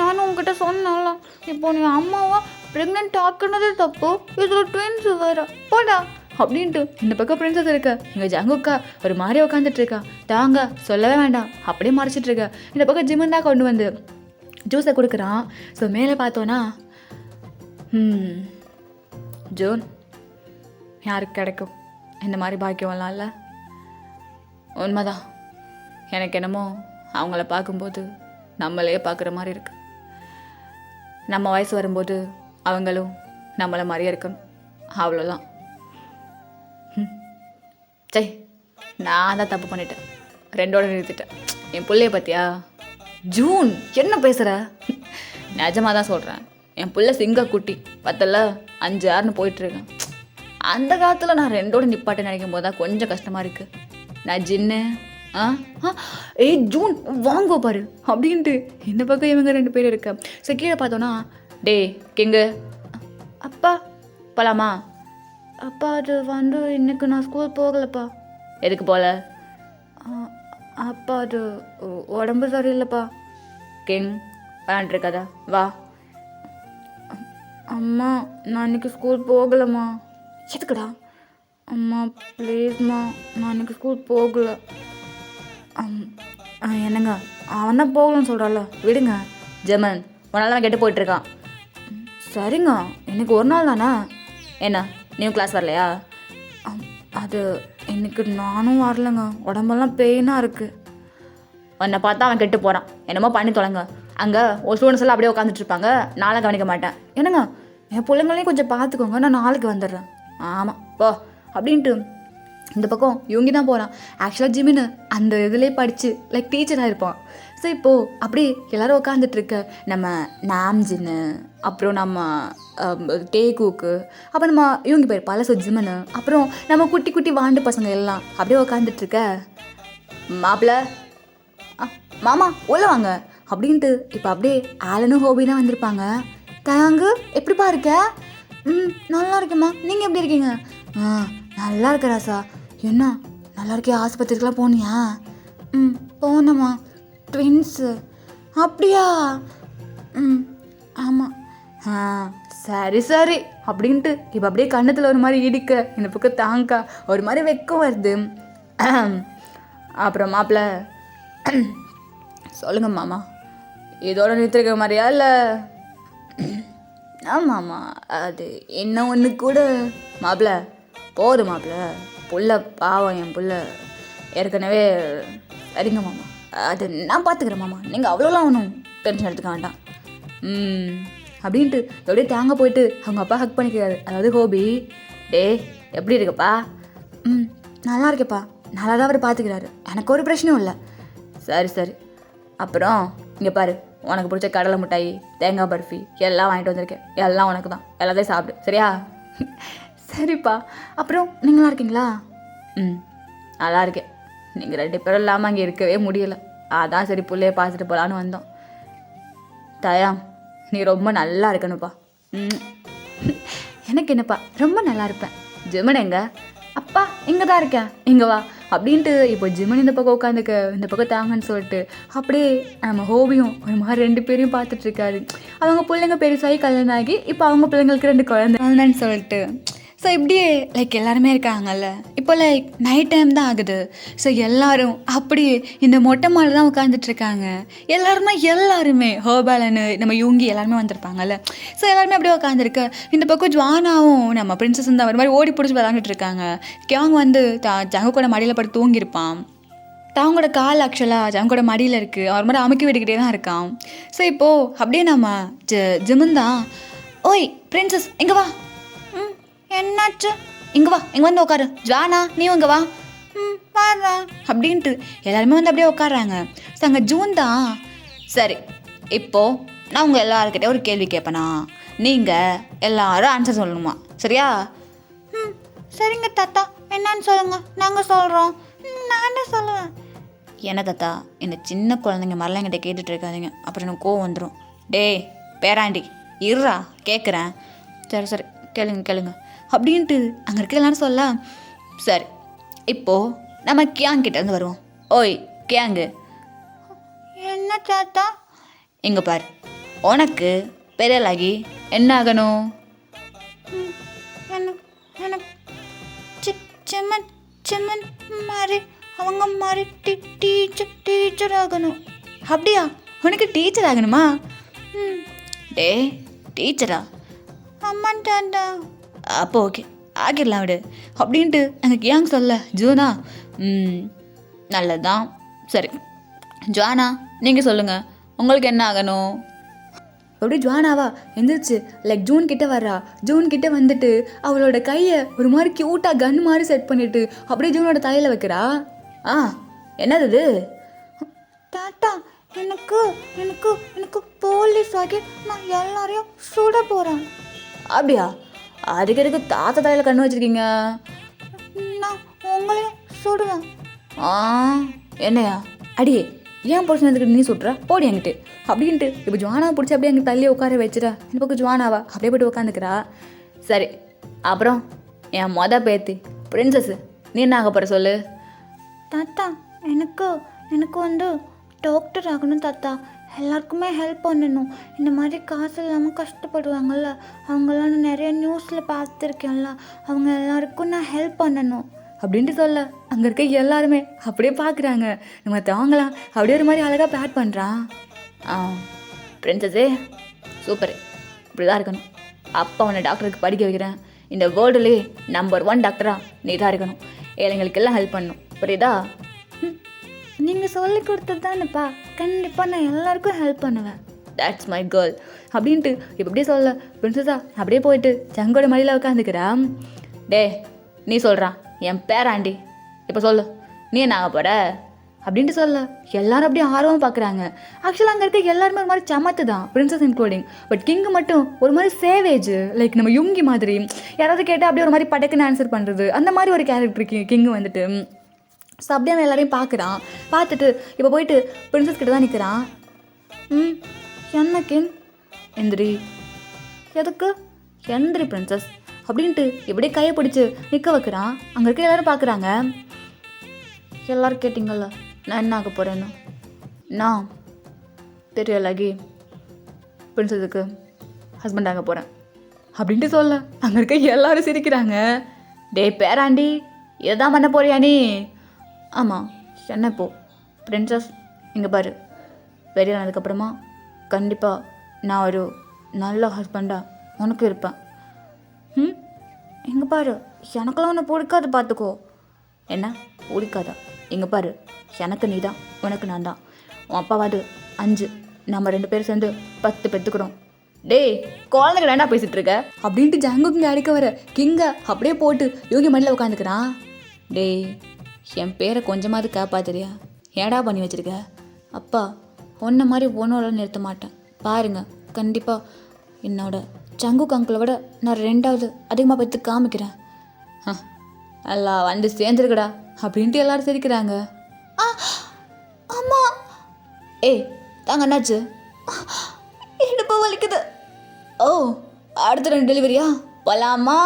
நானும் உங்ககிட்ட சொன்னால, இப்போ நீ அம்மாவா ப்ரெக்னென்ட் ஆக்குனதே தப்பு, இதில் ட்வின்ஸ் வேறு, போடா அப்படின்ட்டு. இந்த பக்கம் பிரின்சஸ் இருக்க, எங்கள் ஜங்குக்கா ஒரு மாதிரி உட்காந்துட்டு இருக்கா. தாங்க சொல்லவே வேண்டாம், அப்படியே மறைச்சிட்டு இருக்கா. இந்த பக்கம் ஜிம்மன் தான் கொண்டு ஜூஸை கொடுக்குறான். ஸோ மேலே பார்த்தோன்னா ஜூன் யாருக்கு கிடைக்கும் இந்த மாதிரி பாக்கியம்லாம் இல்லை. உண்மைதான், எனக்கு என்னமோ அவங்கள பார்க்கும்போது நம்மளே பார்க்குற மாதிரி இருக்கு. நம்ம வயசு வரும்போது அவங்களும் நம்மளை மாதிரியே இருக்கணும், அவ்வளோதான். சரி, நான் தான் தப்பு பண்ணிட்டேன், 2ஓட நிறுத்திட்டேன். என் பிள்ளைய பார்த்தியா? ஜூன் என்ன பேசுகிற? நிஜமாக தான் சொல்கிறேன். என் பிள்ளை சிங்க குட்டி பத்தல 5, 6ன்னு போயிட்டுருக்கேன். அந்த காலத்தில் நான் 2ஓட நிப்பாட்டை நினைக்கும் போது தான் கொஞ்சம் கஷ்டமாக இருக்குது. நான் ஜின்னு ஜூன் வாங்கோ பாரு அப்படின்ட்டு இந்த பக்கம் இவங்க 2 பேர் இருக்க. ஸோ கீழே பார்த்தோன்னா, டே கிங்கு, அப்பா போகலாமா? அப்பா அது இன்னைக்கு நான் ஸ்கூல் போகலப்பா. எதுக்கு போகல? அப்பா அது உடம்பு சரியில்லைப்பா. கிங் விளாண்டுருக்காத வா. அம்மா நான் இன்னைக்கு ஸ்கூல் போகலம்மா. எதுக்குடா? அம்மா ப்ளீஸ்மா நான் இன்னைக்கு ஸ்கூல் போகல. என்னங்க அவன் தான் போகலன்னு சொல்கிறான்ல, விடுங்க. ஜெமன் உன்னால தான் கெட்டு போயிட்டுருக்கான். சரிங்க இன்னைக்கு ஒரு நாள் தானே. என்ன நீயும் கிளாஸ் வரலையா? அது இன்னைக்கு நானும் வரலைங்க, உடம்பெல்லாம் பெயினாக இருக்குது. உன்னை பார்த்தா அவன் கெட்டு போகிறான், என்னமோ பண்ணி தொலைங்க. அங்கே ஒரு ஸ்டூடெண்ட்ஸ் எல்லாம் அப்படியே உட்காந்துட்டு இருப்பாங்க, நாளை கவனிக்க மாட்டேன். என்னங்க என் பிள்ளைங்களையும் கொஞ்சம் பார்த்துக்கோங்க, நான் நாளைக்கு வந்துடுறேன். ஆமாம் போ அப்படின்ட்டு இந்த பக்கம் இவங்கி தான் போகிறான். ஆக்சுவலாக ஜிமின்னு அந்த இதுலேயே படித்து லைக் டீச்சராக இருப்பான். ஸோ இப்போது அப்படி எல்லோரும் உட்காந்துட்ருக்க நம்ம நாம்ஜின்னு, அப்புறம் நம்ம டேகூக்கு, அப்புறம் நம்ம இவங்க பேர் பல ஜிமனு, அப்புறம் நம்ம குட்டி குட்டி வாண்டு பசங்க எல்லாம் அப்படியே உட்காந்துட்ருக்க. மாப்பிள்ள மாமா உள்ள வாங்க அப்படின்ட்டு இப்போ அப்படியே ஆலனும் ஹோபி தான் வந்திருப்பாங்க. தயாங்கு எப்படிப்பா இருக்க? நல்லா இருக்கேம்மா, நீங்கள் எப்படி இருக்கீங்க? நல்லா இருக்க ராசா. என்ன நல்லா இருக்கே, ஆஸ்பத்திரிக்கெலாம் போனியா? போனம்மா. ட்வின்ஸு அப்படியா? ஆமாம். சரி சரி அப்படின்ட்டு இப்போ அப்படியே கண்ணத்தில் ஒரு மாதிரி இடிக்க, இந்த பக்கம் தாங்கா ஒரு மாதிரி வெக்கம் வருது. அப்புறம் மாப்பிள்ள சொல்லுங்க மாமா, இதோட நிறுத்திருக்க மாதிரியா இல்லை? ஆமாம்மா அது என்ன ஒன்று கூட. மாப்பிள்ள போதும் மாப்பிள்ள, புள்ள பாவம் என் புள்ள ஏற்கனவே. சரிங்க மாமா, அது நான் பார்த்துக்கிறேன் மாமா, நீங்கள் அவ்வளோலாம் ஒன்றும் டென்ஷன் எடுத்துக்க வேண்டாம். அப்படின்ட்டு எப்படியே தேங்க போயிட்டு அவங்க அப்பா ஹக் பண்ணிக்கிறாரு, அதாவது ஹோபி. டே எப்படி இருக்குப்பா? நல்லா இருக்கேப்பா, நல்லா தான் அவர் பார்த்துக்கிறாரு, எனக்கு ஒரு பிரச்சனையும் இல்லை. சரி சரி. அப்புறம் இங்கே பாரு, உனக்கு பிடிச்ச கடலை மிட்டாய், தேங்காய் பர்ஃபி எல்லாம் வாங்கிட்டு வந்திருக்கேன், எல்லாம் உனக்கு தான், எல்லாத்தையும் சாப்பிடு சரியா? சரிப்பா. அப்புறம் நீங்களா இருக்கீங்களா? நல்லா இருக்கேன். நீங்கள் 2 பேரும் இல்லாமல் அங்கே இருக்கவே முடியலை, அதான் சரி பிள்ளைய பார்த்துட்டு போகலான்னு வந்தோம். தயாம் நீ ரொம்ப நல்லா இருக்கணும்ப்பா. எனக்கு என்னப்பா ரொம்ப நல்லா இருப்பேன். ஜெமன் எங்க? அப்பா இங்கே தான் இருக்கேன், இங்கே வா அப்படின்ட்டு இப்போ ஜிமன் இந்த பக்கம் உட்காந்துக்க, இந்த பக்கம் தாங்கன்னு சொல்லிட்டு அப்படியே நம்ம ஹோபியும் ஒரு மாதிரி 2 பேரையும் பார்த்துட்ருக்காரு. அவங்க பிள்ளைங்க பெருசாகி கல்யாணம் ஆகி இப்போ அவங்க பிள்ளைங்களுக்கு 2 குழந்தைன்னு சொல்லிட்டு. ஸோ இப்படியே லைக் எல்லாருமே இருக்காங்கல்ல. இப்போ லைக் நைட் டைம் தான் ஆகுது. ஸோ எல்லோரும் அப்படியே இந்த மொட்டை மாலை தான் உட்காந்துட்ருக்காங்க. எல்லாருமே ஹோபாலனு நம்ம யூங்கி எல்லாருமே வந்திருப்பாங்கல்ல. ஸோ எல்லாருமே அப்படியே உட்காந்துருக்கு. இந்த பக்கம் ஜுவானாவும் நம்ம பிரின்சஸ் தான் ஒரு மாதிரி ஓடி பிடிச்சி விளாண்டுட்டு இருக்காங்க. கியாங் வந்து ஜங்கோட மடியில் படுத்து தூங்கியிருப்பான். தாங்களோட கால் ஆக்சுவலாக ஜங்கோட மடியில் இருக்குது, அவர் மாதிரி அமுக்கி விட்டுக்கிட்டே தான் இருக்கான். ஸோ இப்போது அப்படியே நம்ம ஜிமன் தான், ஓய் பிரின்சஸ் இங்கே வா. என்னாச்சு? இங்கே வா, இங்கே வந்து உட்காரு. ஜானா நீ இங்கே வா. வாடா அப்படின்ட்டு எல்லாருமே வந்து அப்படியே உட்காடுறாங்க. ஸோ அங்கே ஜூன் தான். சரி இப்போது நான் உங்கள் எல்லாருக்கிட்டே ஒரு கேள்வி கேட்பேனா, நீங்கள் எல்லாரும் ஆன்சர் சொல்லணுமா, சரியா? சரிங்க தாத்தா, என்னன்னு சொல்லுங்கள், நாங்கள் சொல்கிறோம். நானே சொல்லுவேன். என்ன தாத்தா இந்த சின்ன குழந்தைங்க மாதிரிலாம் என்கிட்ட கேட்டுட்டு இருக்காதிங்க, அப்புறம் எனக்கு கோவம் வந்துடும். டே பேராண்டி இருறா கேட்குறேன். சரி சரி கேளுங்க அப்படின்ட்டு அங்கே இருக்க எல்லாரும் சொல்ல. சரி இப்போது நம்ம கியாங் கிட்டேருந்து வருவோம். ஓய் கியாங்கு. என்ன தாத்தா? இங்கே பாரு, உனக்கு பெரியலாகி என்ன ஆகணும்? செம்மன் மாதிரி அவங்க மாதிரி டீச்சர் ஆகணும். அப்படியா? உனக்கு டீச்சர் ஆகணுமா? டே டீச்சரா? அம்மான் தாண்டா. அப்போ ஓகே ஆகிடலாம் விடு அப்படின்ட்டு அங்கே கியாங் சொல்ல. ஜூனா நல்லதுதான். சரி ஜுவானா நீங்கள் சொல்லுங்கள், உங்களுக்கு என்ன ஆகணும்? அப்படி ஜுவானாவா எந்திரிச்சு லைக் ஜூன் கிட்டே வர்றா. ஜூன் கிட்டே வந்துட்டு அவளோட கையை ஒரு மாதிரி க்யூட்டாக கன் மாதிரி செட் பண்ணிவிட்டு அப்படியே ஜூனோட தலையில் வைக்கிறா. என்னது இது? தாத்தா எனக்கு எனக்கு எனக்கு போலீஸ் ஆகி நான் எல்லாரையும் சுட போகிறேன். அப்படியா? அதுக்கு எதுக்கு தாத்தா தலையில் கண்ணு வச்சுருக்கீங்க? நான் உங்களையும் சுடுவேன். என்னையா? அடியே ஏன் பிடிச்சதுக்கு நீ சுட்ற, போடி என்கிட்ட அப்படின்ட்டு இப்போ ஜுவானாவை பிடிச்சி அப்படியே அங்கே தள்ளி உட்கார வச்சுட்டா. இந்த பக்கம் ஜுவானாவா அப்படியே போய்ட்டு உட்காந்துக்கிறா. சரி அப்புறம் என் பேத்தி பிரின்சஸ் நீ என்ன ஆக போகிற சொல்லு. தாத்தா எனக்கு வந்து டாக்டர் ஆகணும் தாத்தா. எல்லாருக்குமே ஹெல்ப் பண்ணணும். இந்த மாதிரி காசு இல்லாமல் கஷ்டப்படுவாங்கள்ல, அவங்களாம் நான் நிறைய நியூஸில் பார்த்துருக்கேன்ல, அவங்க எல்லாருக்கும் நான் ஹெல்ப் பண்ணணும் அப்படின்ட்டு சொல்ல அங்கே இருக்க எல்லாருமே அப்படியே பார்க்குறாங்க. நம்ம தாங்கலாம் அப்படியே ஒரு மாதிரி அழகாக பேட் பண்ணுறான். பிரின்சஸே சூப்பர், இப்படி தான் இருக்கணும். அப்பா உன்னை டாக்டருக்கு படிக்க வைக்கிறேன். இந்த வேர்ல்டுலேயே நம்பர் 1 டாக்டராக நீ தான் இருக்கணும். ஏழைங்களுக்கெல்லாம் ஹெல்ப் பண்ணணும், புரியுதா? நீங்கள் சொல்லி கொடுத்தது தானேப்பா, கண்டிப்பாக நான் எல்லாருக்கும் ஹெல்ப் பண்ணுவேன். தட்ஸ் மை கேர்ள் அப்படின்ட்டு இப்போ அப்படியே சொல்ல பிரின்சஸா அப்படியே போயிட்டு சங்கோட மடியில் உட்காந்துக்கிறான். டே நீ சொல்கிறான் என் பேராண்டி, இப்போ சொல்லு நீ என்ன ஆக போட அப்படின்ட்டு சொல்ல எல்லாரும் அப்படியே ஆர்வமாக பார்க்குறாங்க. ஆக்சுவலாக அங்கே இருக்க எல்லாருமே ஒரு மாதிரி சமத்து தான், பிரின்சஸ் இன்க்ளூடிங். பட் கிங்கு மட்டும் ஒரு மாதிரி சேவேஜ், லைக் நம்ம யுங்கி மாதிரி. யாராவது கேட்டால் அப்படியே ஒரு மாதிரி படக்குன்னு ஆன்சர் பண்ணுறது, அந்த மாதிரி ஒரு கேரக்டர் கிங்கு வந்துட்டு. ஸோ அப்படியே அவன் எல்லாரையும் பார்க்குறான். பார்த்துட்டு இப்போ போயிட்டு பிரின்சஸ் கிட்ட தான் நிற்கிறான். என்ன கிங்? எந்திரி. எதுக்கு? எந்திரி பிரின்சஸ் அப்படின்ட்டு இப்படியே கையை பிடிச்சி நிற்க வைக்கிறான். அங்கே இருக்க எல்லாரும் பார்க்குறாங்க. எல்லோரும் கேட்டிங்கள்ல நான் என்ன ஆக போகிறேன்னு. நான் தெரியலகி பிரின்சஸுக்கு ஹஸ்பண்ட் ஆக போகிறேன் அப்படின்ட்டு சொல்ல அங்கே இருக்க எல்லாரும் சிரிக்கிறாங்க. டே பேராண்டி, எதான் பண்ண போறியா நீ? ஆமாம், என்ன இப்போ பிரின்சஸ் இங்கே பாரு, பெரிய ஆனதுக்கப்புறமா கண்டிப்பாக நான் ஒரு நல்ல ஹஸ்பண்டாக உனக்கு இருப்பேன். இங்கே பாரு, எனக்கெல்லாம் ஒன்று பிடிக்காது பார்த்துக்கோ. என்ன பிடிக்காதா? இங்கே பாரு, எனக்கு நீ தான், உனக்கு நான் தான். உன் அப்பாவாது 5, நம்ம 2 பேரும் சேர்ந்து 10 பெற்றுக்கிறோம். டேய் குழந்தைங்க வேண்டாம் பேசிகிட்டு இருக்க அப்படின்ட்டு ஜங்குக்கு இங்கே அடிக்க வர கிங்க அப்படியே போட்டு யோகி மடியில் உட்காந்துக்கிறான். டேய் என் பேரை கொஞ்சமாவது காப்பாத்துறியா? ஏடா பண்ணி வச்சிருக்க? அப்பா ஒன்றை மாதிரி ஒன்றோட நிறுத்த மாட்டேன் பாருங்க. கண்டிப்பாக என்னோட சங்குக்கு அங்கிளை விட நான் 2வது அதிகமாக பார்த்து காமிக்கிறேன். எல்லாம் வந்து சேர்ந்துருக்கடா அப்படின்ட்டு எல்லாரும் சிரிக்கிறாங்க. ஆமாம். ஏய் தாங்க என்னாச்சு? இடுப்பு வலிக்குது. ஓ அடுத்த 2 டெலிவரியா போலாமா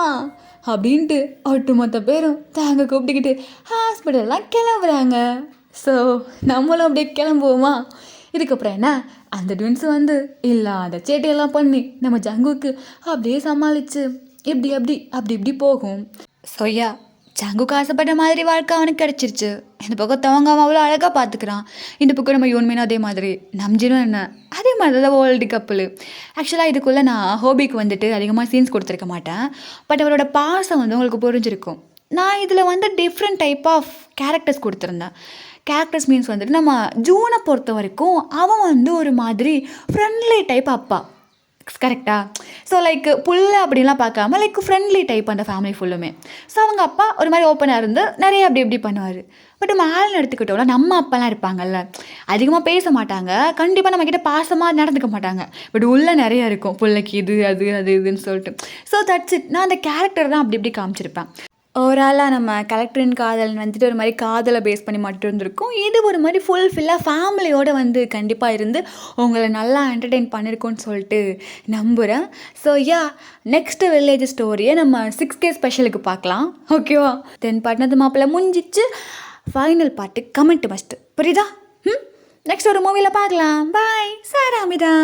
அப்படின்ட்டு ஒட்டுமொத்த பேரும் தாங்க கூப்பிட்டுக்கிட்டு ஹாஸ்பிட்டல்லாம் கிளம்புறாங்க. ஸோ நம்மளும் அப்படியே கிளம்புவோமா? இதுக்கப்புறம் என்ன, அந்த ட்வின்ஸு வந்து இல்லாத சேட்டையெல்லாம் பண்ணி நம்ம ஜங்குக்கு அப்படியே சமாளித்து இப்படி போகும். ஸோயா ஜங்குக்கு ஆசைப்பட்ட மாதிரி வாழ்க்கை அவனுக்கு கிடச்சிருச்சு. இந்த பக்கம் தவங்க அவன் அவ்வளோ அழகாக பார்த்துக்கிறான். இந்த பக்கம் நம்ம யோன்மேனும் அதே மாதிரி, நம்ஜினும் என்ன அதே மாதிரி தான் வேர்ல்டு கப்பல். ஆக்சுவலாக இதுக்குள்ளே நான் ஹோபிக்கு வந்துட்டு அதிகமாக சீன்ஸ் கொடுத்துருக்க மாட்டேன். பட் அவரோட பாசம் வந்து உங்களுக்கு புரிஞ்சிருக்கும். நான் இதில் வந்து டிஃப்ரெண்ட் டைப் ஆஃப் கேரக்டர்ஸ் கொடுத்துருந்தேன். கேரக்டர்ஸ் மீன்ஸ் வந்துட்டு நம்ம ஜூனை பொறுத்த வரைக்கும் அவன் வந்து ஒரு மாதிரி ஃப்ரெண்ட்லி டைப் அப்பா, கரெக்டா? ஸோ லைக் புல்ல அப்படின்லாம் பார்க்காம லைக் ஃப்ரெண்ட்லி டைப் அந்த ஃபேமிலி ஃபுல்லுமே. ஸோ அவங்க அப்பா ஒரு மாதிரி ஓப்பனாக இருந்து நிறைய அப்படி பண்ணுவார். பட் மேலே எடுத்துக்கிட்டோம்னா நம்ம அப்பாலாம் இருப்பாங்கல்ல, அதிகமாக பேச மாட்டாங்க, கண்டிப்பாக நம்மக்கிட்ட பாசமாக நடந்துக்க மாட்டாங்க. பட் உள்ளே நிறைய இருக்கும், பிள்ளைக்கு இது அது இதுன்னு சொல்லிட்டு. So that's it. நான் அந்த கேரக்டர் தான் அப்படி காமிச்சிருப்பேன். ஓவராலாக நம்ம கலெக்டரின் காதல் வந்துட்டு ஒரு மாதிரி காதலை பேஸ் பண்ணி மட்டும் இருந்திருக்கும். இது ஒரு மாதிரி ஃபுல்ஃபில்லாக ஃபேமிலியோடு வந்து கண்டிப்பாக இருந்து உங்களை நல்லா என்டர்டெயின் பண்ணியிருக்கோன்னு சொல்லிட்டு நம்புகிறேன். ஸோ நெக்ஸ்ட்டு வில்லேஜ் ஸ்டோரியை நம்ம 6K ஸ்பெஷலுக்கு பார்க்கலாம், ஓகேவா? தென் பட்டணத்து மாப்பிள்ளை முடிஞ்சிச்சு. ஃபைனல் பார்ட்டு கமெண்ட் மஸ்ட்டு, புரியுதா? நெக்ஸ்ட் ஒரு மூவியில் பார்க்கலாம். பாய் சாராமிதா.